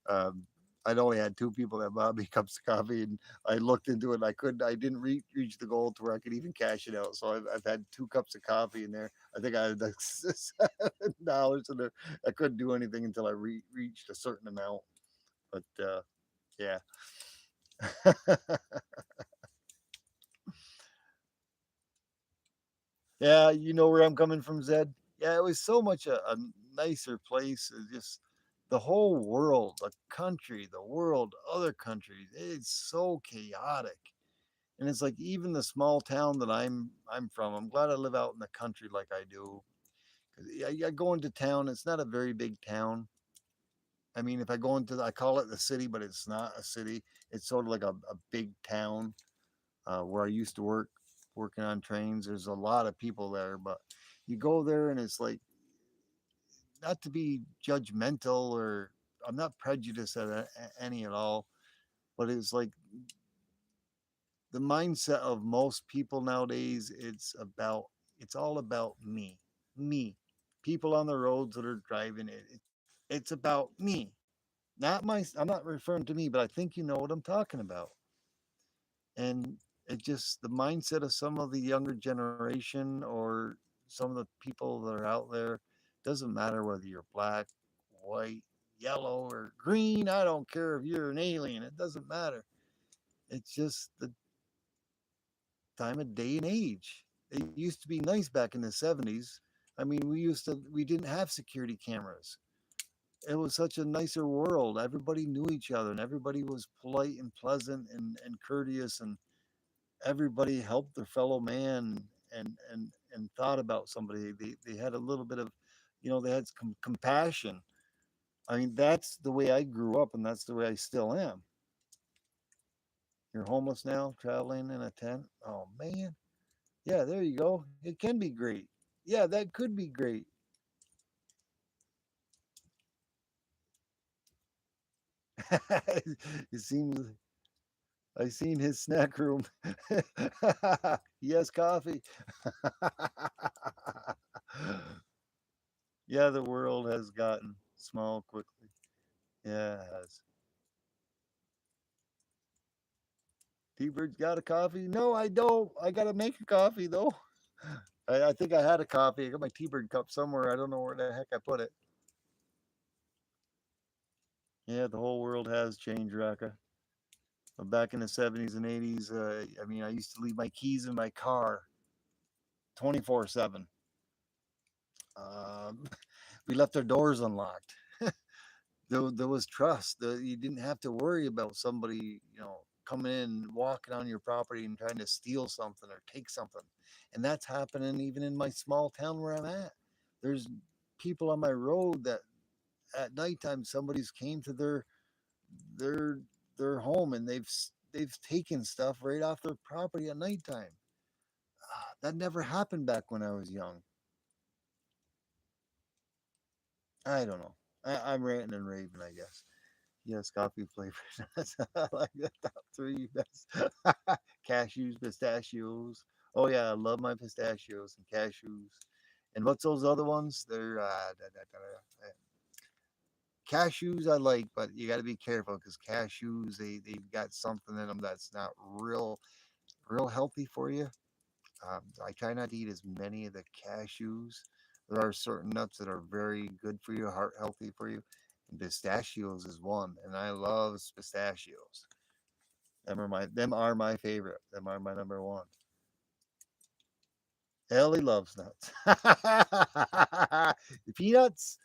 Um, I'd only had two people that bought me cups of coffee, and I looked into it. And I didn't reach the goal to where I could even cash it out. So I've had two cups of coffee in there. I think I had like $7 in there. I couldn't do anything until I reached a certain amount. But yeah. Yeah, you know where I'm coming from, Zed. Yeah, it was so much a nicer place. Just the whole world, the country, the world, other countries. It's so chaotic, and it's like even the small town that I'm from. I'm glad I live out in the country like I do. 'Cause I go into town. It's not a very big town. I mean, if I go into, I call it the city, but it's not a city. It's sort of like a big town where I used to work, working on trains. There's a lot of people there, but you go there and it's like, not to be judgmental or I'm not prejudiced at any at all, but it's like the mindset of most people nowadays. It's all about me. People on the roads that are driving it's about me, not my. I'm not referring to me, but I think you know what I'm talking about. And it just the mindset of some of the younger generation or some of the people that are out there, doesn't matter whether you're black, white, yellow, or green. I don't care if you're an alien, it doesn't matter. It's just the time of day and age. It used to be nice back in the 70s. I mean, we didn't have security cameras. It was such a nicer world. Everybody knew each other and everybody was polite and pleasant and courteous, and everybody helped their fellow man and thought about somebody. They had a little bit of, they had compassion. I mean, that's the way I grew up, and that's the way I still am. You're homeless now, traveling in a tent. Oh man, yeah, there you go. It can be great. Yeah, that could be great. It seems I seen his snack room. He has coffee. Yeah, the world has gotten small quickly. Yeah, it has. T-Bird's got a coffee? No, I don't. I gotta make a coffee though. I think I had a coffee. I got my T-Bird cup somewhere. I don't know where the heck I put it. Yeah, the whole world has changed, Raka. Back in the 70s and 80s, I mean, I used to leave my keys in my car 24/7. Um, we left our doors unlocked. There was trust. You didn't have to worry about somebody, coming in, walking on your property and trying to steal something or take something. And that's happening even in my small town where I'm at. There's people on my road that at nighttime somebody's came to their their home and they've taken stuff right off their property at nighttime. That never happened back when I was young. I don't know. I'm ranting and raving, I guess. Yes, coffee flavors. I like that. Top three best. Cashews, pistachios. Oh yeah, I love my pistachios and cashews. And what's those other ones? They're cashews. I like, but you got to be careful because cashews they've got something in them that's not real healthy for you. I try not to eat as many of the cashews. There are certain nuts that are very good for you, heart healthy for you. And pistachios is one, and I love pistachios. Them are my favorite. Them are my number one. Ellie loves nuts. The peanuts.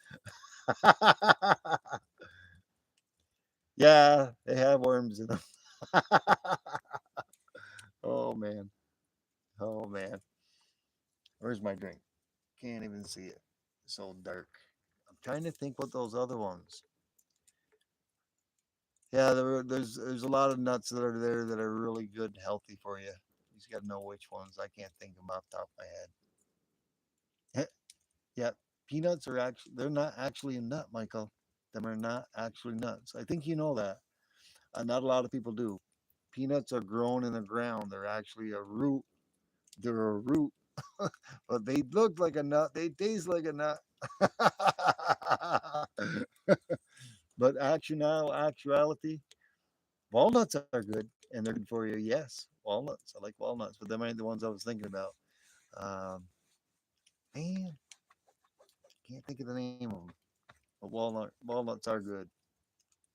Yeah, they have worms in them. Oh man. Oh man. Where's my drink? Can't even see it. It's so dark. I'm trying to think what those other ones. Yeah, there's a lot of nuts that are there that are really good and healthy for you. You just got to know which ones. I can't think of them off the top of my head. Yeah, peanuts are actually they're not actually a nut, Michael. Them are not actually nuts. I think you know that. Not a lot of people do. Peanuts are grown in the ground. They're actually a root. They're a root, but they look like a nut. They taste like a nut. But actuality, walnuts are good and they're good for you. Yes, walnuts. I like walnuts, but them ain't the ones I was thinking about. Um, man, can't think of the name of them. But walnuts are good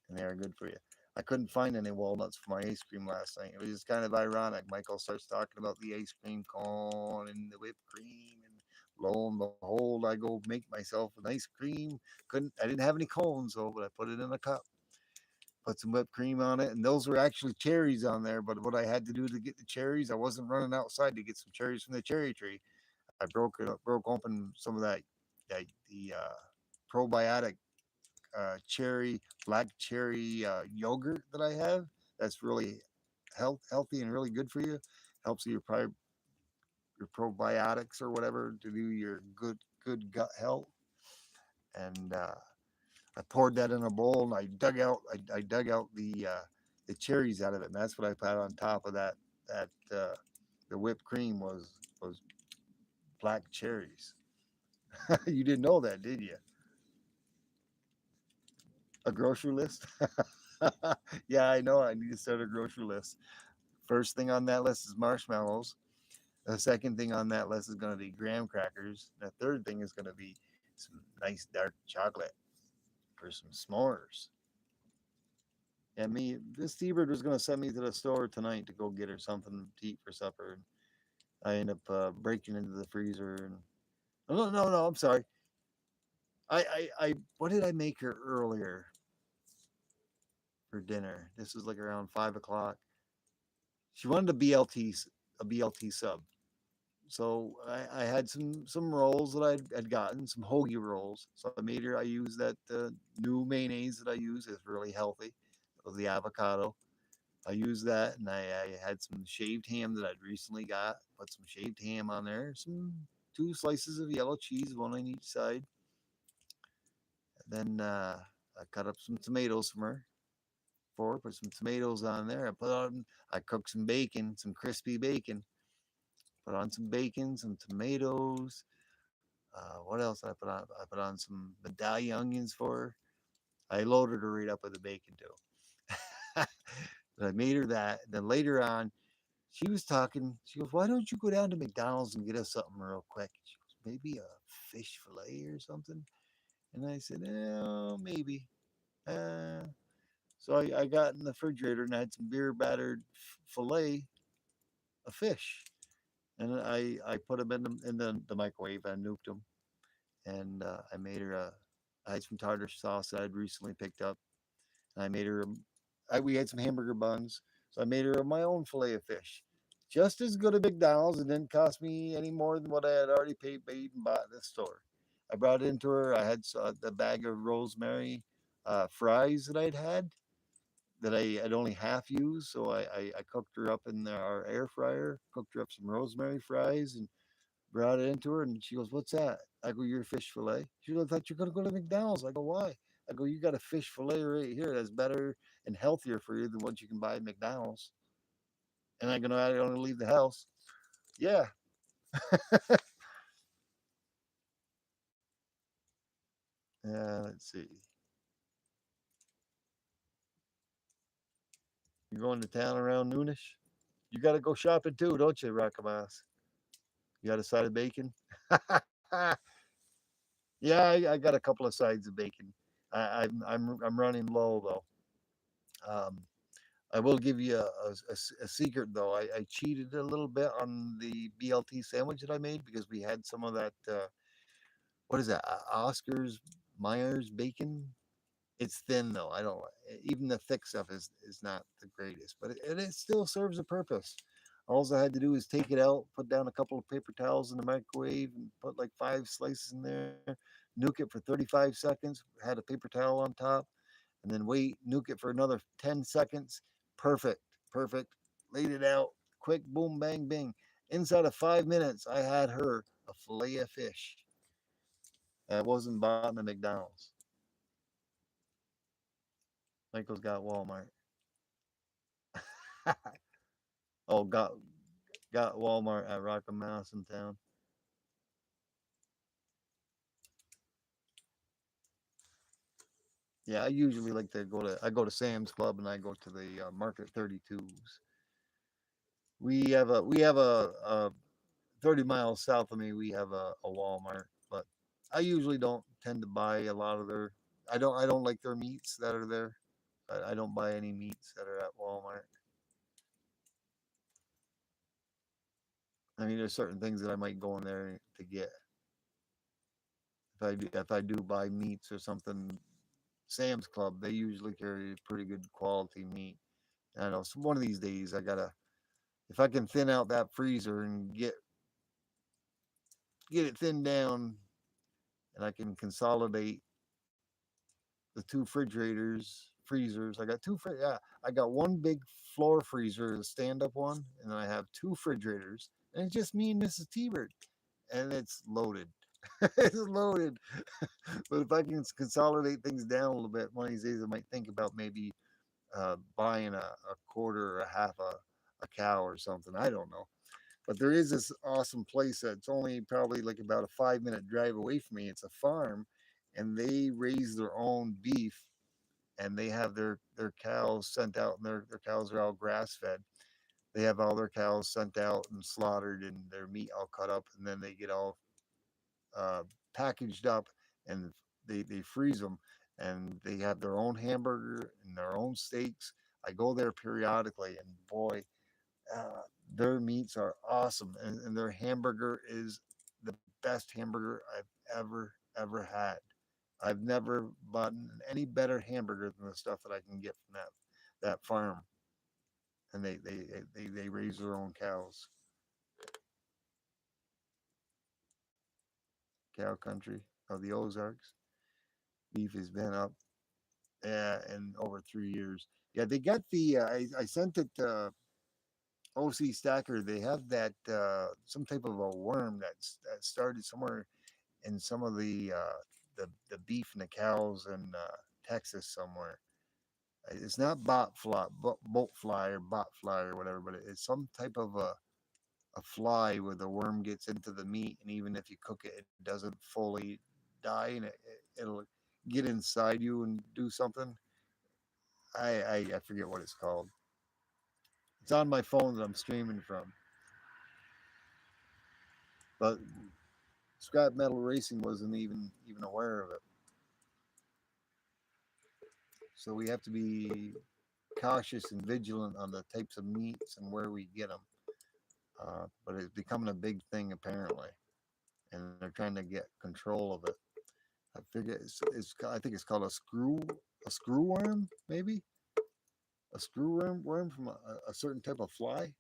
and they are good for you. I couldn't find any walnuts for my ice cream last night. It was just kind of ironic. Michael starts talking about the ice cream cone and the whipped cream, and lo and behold, I go make myself an ice cream. I didn't have any cones though, but I put it in a cup, put some whipped cream on it, and those were actually cherries on there. But what I had to do to get the cherries, I wasn't running outside to get some cherries from the cherry tree. I broke open some of the probiotic black cherry yogurt that I have. That's really healthy and really good for you. Helps your probiotics or whatever to do your good gut health. And I poured that in a bowl and I dug out the cherries out of it, and that's what I put on top of that the whipped cream was black cherries. You didn't know that, did you? A grocery list? Yeah, I know. I need to start a grocery list. First thing on that list is marshmallows. The second thing on that list is going to be graham crackers. The third thing is going to be some nice dark chocolate for some s'mores. Yeah, this T-Bird was going to send me to the store tonight to go get her something to eat for supper. I end up breaking into the freezer and no, I'm sorry. What did I make her earlier for dinner? This was like around 5 o'clock. She wanted a BLT sub. So I had some rolls that I'd gotten, some hoagie rolls. So I made her. I used that new mayonnaise that I use. It's really healthy. It was the avocado. I used that, and I had some shaved ham that I'd recently got. Put some shaved ham on there. Some two slices of yellow cheese, one on each side. And then I cut up some tomatoes from her. Put some tomatoes on there. I cooked some bacon, some crispy bacon. Put on some bacon, some tomatoes. What else I put on? I put on some medallion onions for her. I loaded her right up with the bacon too. But I made her that. Then later on, she was talking. She goes, "Why don't you go down to McDonald's and get us something real quick?" She goes, "Maybe a fish fillet or something." And I said, "Oh, maybe." Uh, so I got in the refrigerator and I had some beer battered fillet of fish, and I put them in the microwave. I nuked them, and I made her a. I had some tartar sauce that I'd recently picked up, and I made her. We had some hamburger buns, so I made her my own fillet of fish, just as good at McDonald's. It didn't cost me any more than what I had already paid and bought in the store. I brought it into her. I had the bag of rosemary fries that I'd had that I had only half used, so I cooked her up in our air fryer. Cooked her up some rosemary fries and brought it into her, and she goes, "What's that?" I go, "Your fish fillet." She goes, "I thought you're gonna go to McDonald's." I go, "Why?" I go, "You got a fish fillet right here that's better and healthier for you than what you can buy at McDonald's." And I don't leave the house. Yeah, Let's see. You're going to town around noonish. You got to go shopping too, don't you, Rockamas? You got a side of bacon? Yeah, I got a couple of sides of bacon. I'm running low though. I will give you a secret though. I cheated a little bit on the BLT sandwich that I made because we had some of that. What is that? Oscar's Myers bacon. It's thin though. I don't even the thick stuff is not the greatest, but it still serves a purpose. All I had to do is take it out, put down a couple of paper towels in the microwave, and put like 5 slices in there. Nuke it for 35 seconds. Had a paper towel on top, and then wait. Nuke it for another 10 seconds. Perfect, perfect. Laid it out. Quick, boom, bang, bing. Inside of 5 minutes, I had her a fillet of fish. It wasn't bought in the McDonald's. Michael's got Walmart. Oh, got Walmart at Rockham Mouse in town. Yeah, I usually like to go to Sam's Club and I go to the Market 32s. We have a 30 miles south of me. We have a Walmart, but I usually don't tend to buy a lot of their. I don't like their meats that are there. I don't buy any meats that are at Walmart. I mean, there's certain things that I might go in there to get. If I do buy meats or something, Sam's Club, they usually carry pretty good quality meat. I know so one of these days I gotta if I can thin out that freezer and get it thinned down and I can consolidate the two refrigerators freezers. I got yeah, I got one big floor freezer, the stand up one, and then I have two refrigerators, and it's just me and Mrs. T-Bird, and it's loaded. It's loaded. But if I can consolidate things down a little bit, one of these days I might think about maybe buying a quarter or a half a cow or something. I don't know. But there is this awesome place that's only probably like about a 5 minute drive away from me. It's a farm and they raise their own beef and they have their cows sent out and their cows are all grass fed. They have all their cows sent out and slaughtered and their meat all cut up and then they get all uh, packaged up and they freeze them and they have their own hamburger and their own steaks. I go there periodically and boy, uh, their meats are awesome and their hamburger is the best hamburger I've ever had. I've never bought any better hamburger than the stuff that I can get from that farm. And they raise their own cows, cow country of the Ozarks. Beef has been up in over 3 years. Yeah, they got the. I sent it. OC Stacker. They have that some type of a worm that started somewhere in some of the beef and the cows in Texas somewhere. It's not boat fly or bot fly or whatever, but it's some type of a fly where the worm gets into the meat, and even if you cook it, it doesn't fully die, and it'll get inside you and do something. I forget what it's called. It's on my phone that I'm streaming from. But Scrap Metal Racing wasn't even aware of it. So we have to be cautious and vigilant on the types of meats and where we get them. But it's becoming a big thing apparently, and they're trying to get control of it. I figure I think it's called a screw worm maybe a screw worm from a certain type of fly.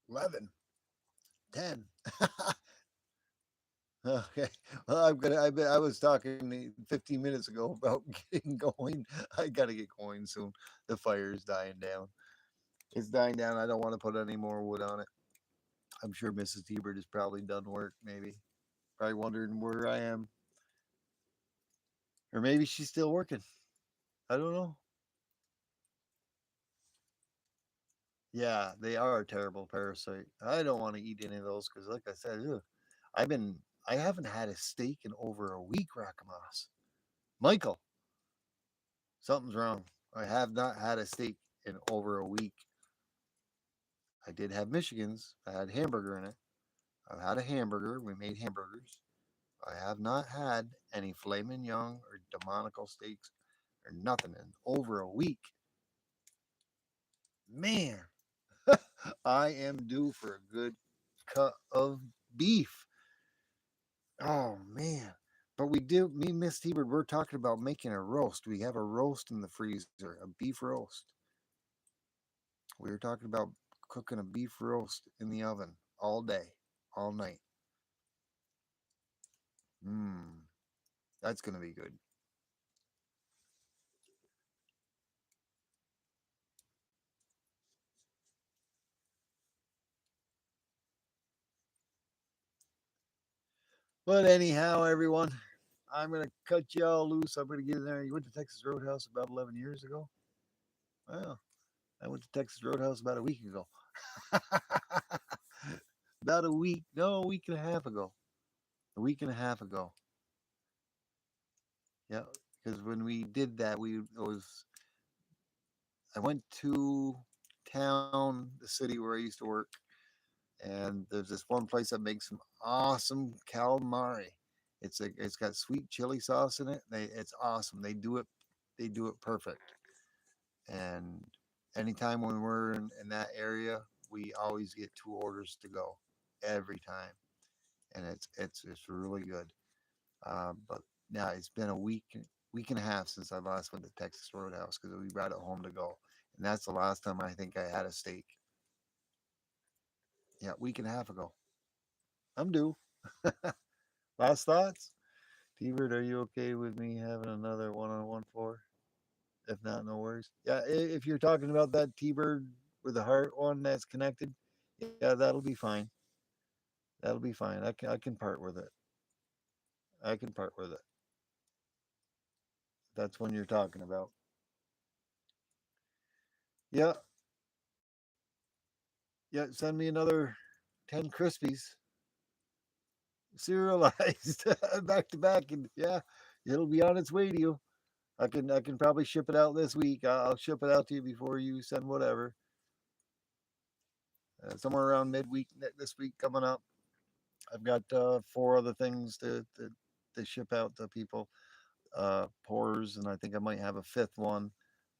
11, 10. Okay. Well, I was talking 15 minutes ago about getting going. I got to get going soon. The fire is dying down. It's dying down. I don't want to put any more wood on it. I'm sure Mrs. Hebert is probably done work, maybe. Probably wondering where I am. Or maybe she's still working. I don't know. Yeah, they are a terrible parasite. I don't want to eat any of those because, like I said, ugh, I've been I haven't had a steak in over a week, Rackamas. Michael, something's wrong. I have not had a steak in over a week. I did have Michigan's. I had hamburger in it. I've had a hamburger. We made hamburgers. I have not had any filet mignon or demonical steaks or nothing in over a week. Man, I am due for a good cut of beef. Oh man. But we do me and Miss Hebert, we're talking about making a roast. We have a roast in the freezer, a beef roast. We were talking about cooking a beef roast in the oven all day, all night. Mmm. That's gonna be good. But anyhow, everyone, I'm gonna cut you all loose. I'm gonna get in there. You went to Texas Roadhouse about 11 years ago. Well, I went to Texas Roadhouse about a week ago. About a week, no, a week and a half ago. A week and a half ago. Yeah, because when we did that, we it was I went to town, the city where I used to work, and there's this one place that makes some awesome calamari. It's got sweet chili sauce in it. It's awesome. They do it perfect. And anytime when we're in that area, we always get two orders to go every time, and it's really good. But yeah, it's been a week and a half since I last went to Texas Roadhouse because we brought it home to go, and that's the last time I think I had a steak. Yeah, week and a half ago. I'm due. Last thoughts, T-Bird, are you okay with me having another one-on-one for? If not, no worries. Yeah, if you're talking about that T-Bird with the heart one that's connected, yeah, that'll be fine. That'll be fine. I can part with it. I can part with it. That's when you're talking about. Yeah, yeah. Send me another 10 Crispies serialized back to back, and yeah, it'll be on its way to you. I can probably ship it out this week. I'll ship it out to you before you send whatever. Somewhere around midweek this week coming up. I've got four other things to ship out to people. Pours, and I think I might have a fifth one.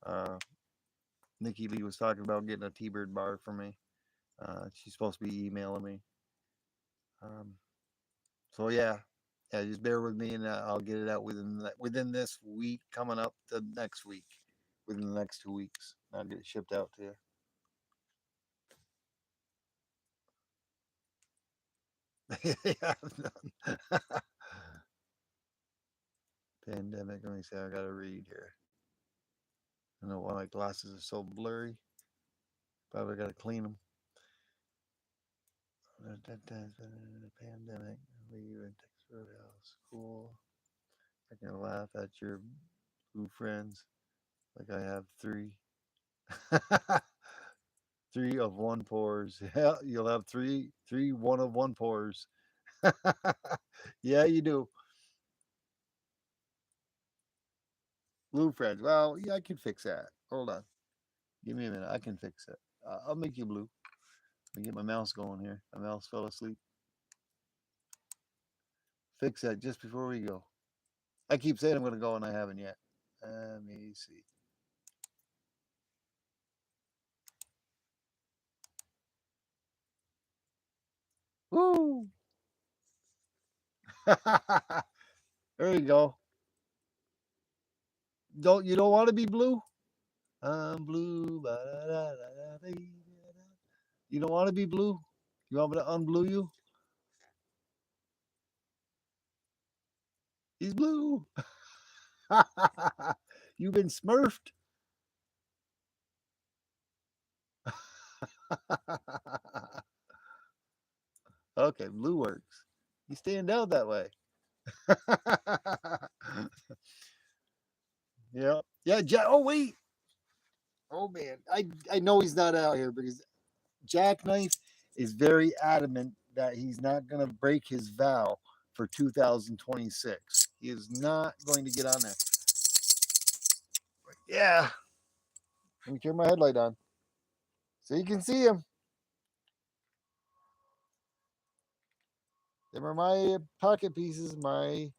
Uh, Nikki Lee was talking about getting a T-Bird bar for me. She's supposed to be emailing me. Um, so yeah, just bear with me, and I'll get it out within this week coming up to next week, within the next 2 weeks. I'll get it shipped out to you. Yeah, pandemic. Let me see. I got to read here. I know why my glasses are so blurry. Probably got to clean them. Pandemic. Leave in Texas Roadhouse. Cool. I can laugh at your blue friends like I have three. Three of one pours. Yeah, you'll have three one of one pours. Yeah, you do. Blue friends. Well, yeah, I can fix that. Hold on. Give me a minute. I can fix it. I'll make you blue. Let me get my mouse going here. My mouse fell asleep. Fix that just before we go. I keep saying I'm going to go and I haven't yet. Let me see. Woo! There you go. You don't want to be blue? I'm blue. You don't want to be blue? You want me to unblue you? He's blue. You've been smurfed. Okay, blue works. You stand out that way. Yeah. Yeah. Oh, wait. Oh man, I know he's not out here because Jackknife is very adamant that he's not going to break his vow for 2026. He is not going to get on there. Yeah, let me turn my headlight on so you can see him. Them are my pocket pieces. My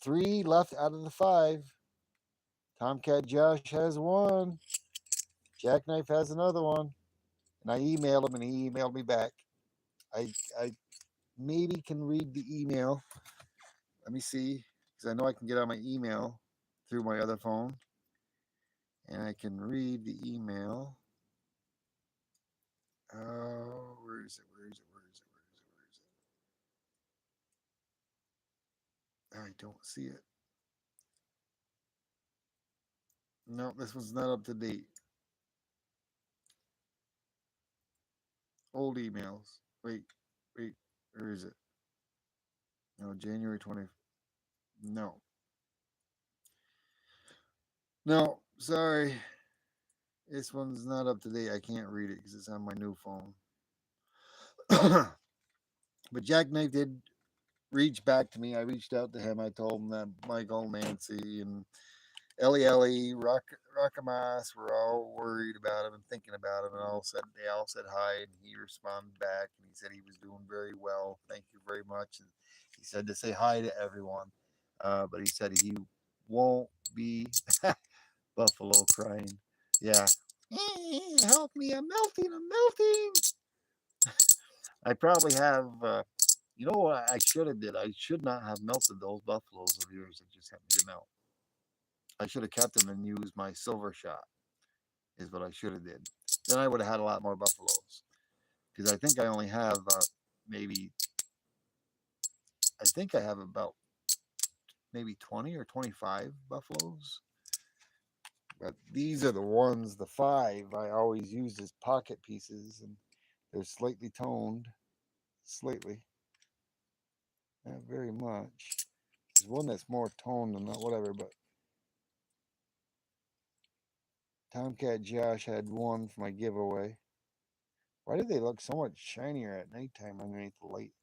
three left out of the five. Tomcat Josh has one. Jackknife has another one. And I emailed him, and he emailed me back. I maybe can read the email. Let me see, because I know I can get on my email through my other phone, and I can read the email. Oh, where is it? Where is it? Where is it? Where is it? Where is it? I don't see it. No, this one's not up to date. Old emails. Wait, wait. Where is it? No, January 20th. No. No, sorry. This one's not up to date. I can't read it because it's on my new phone. But Jackknife did reach back to me. I reached out to him. I told him that Michael, Nancy, and Ellie, Rockamas were all worried about him and thinking about him, and they all said hi, and he responded back, and he said he was doing very well. Thank you very much. And he said to say hi to everyone, but he said he won't be Buffalo crying. Yeah. Help me! I'm melting! I'm melting! I probably have. You know what I should have did? I should not have melted those buffaloes of yours that just happened to melt. I should have kept them and used my silver shot. Is what I should have did. Then I would have had a lot more buffaloes because I think I only have maybe. I think I have about maybe 20 or 25 buffaloes. But these are the ones, the five I always use as pocket pieces, and they're slightly toned, slightly, not very much. There's one that's more toned than that, whatever. But Tomcat Josh had one for my giveaway. Why do they look so much shinier at nighttime underneath the light?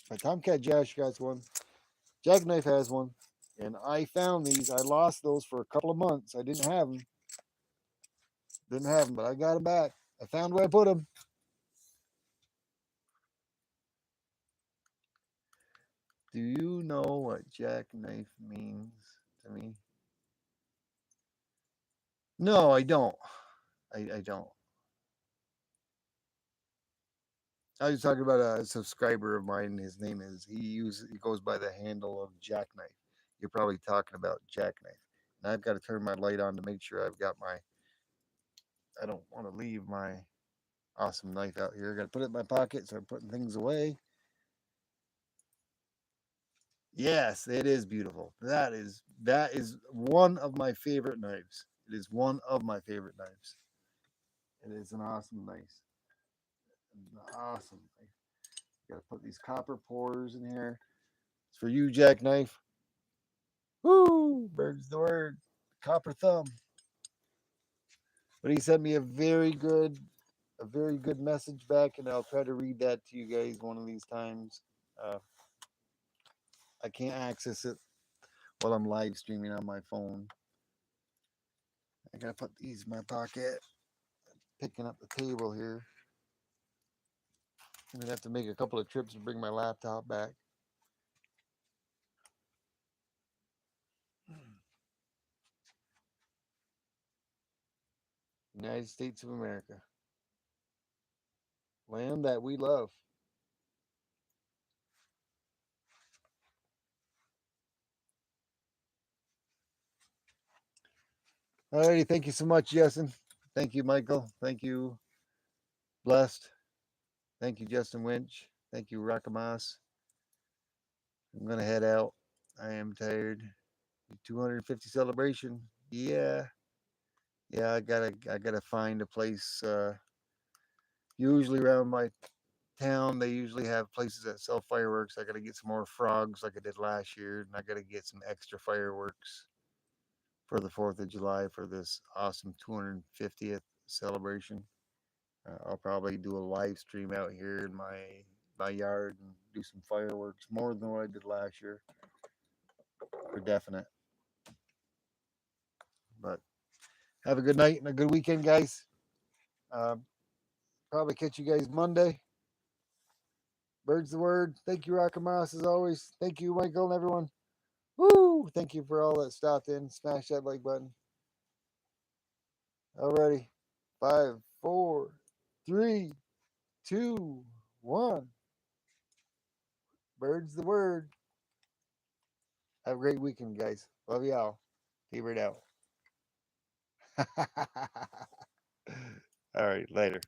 But Tomcat Josh got one. Jackknife has one. And I found these. I lost those for a couple of months. I didn't have them. Didn't have them, but I got them back. I found where I put them. Do you know what jackknife means to me? No, I don't. I don't. I was talking about a subscriber of mine. His name is he goes by the handle of Jackknife. You're probably talking about Jackknife. And I've got to turn my light on to make sure I've got my. I don't want to leave my awesome knife out here. I got to put it in my pocket, so I'm putting things away. Yes, it is beautiful. That is one of my favorite knives. It is one of my favorite knives. It is an awesome knife. An awesome knife. Got to put these copper pores in here. It's for you, Jackknife. Woo! Bird's the word. Copper thumb. But he sent me a very good message back, and I'll try to read that to you guys one of these times. Uh, I can't access it while I'm live streaming on my phone. I gotta put these in my pocket. Picking up the table here. I'm gonna have to make a couple of trips to bring my laptop back. United States of America, land that we love. Alrighty, thank you so much, Justin. Thank you, Michael. Thank you, Blessed. Thank you, Justin Winch. Thank you, Rakamas. I'm gonna head out. I am tired. 250 celebration. Yeah, yeah. I gotta find a place. Usually around my town, they usually have places that sell fireworks. I got to get some more frogs like I did last year, and I got to get some extra fireworks for the 4th of July for this awesome 250th celebration. I'll probably do a live stream out here in my yard and do some fireworks more than what I did last year for definite. But have a good night and a good weekend, guys. Uh, Probably catch you guys Monday. Bird's the word. Thank you, Rock and Moss, as always. Thank you, Michael, and everyone. Woo! Thank you for all that stopped in. Smash that like button. Alrighty. 5, 4, 3, 2, 1. Bird's the word. Have a great weekend, guys. Love y'all. Favorite out. All right, later.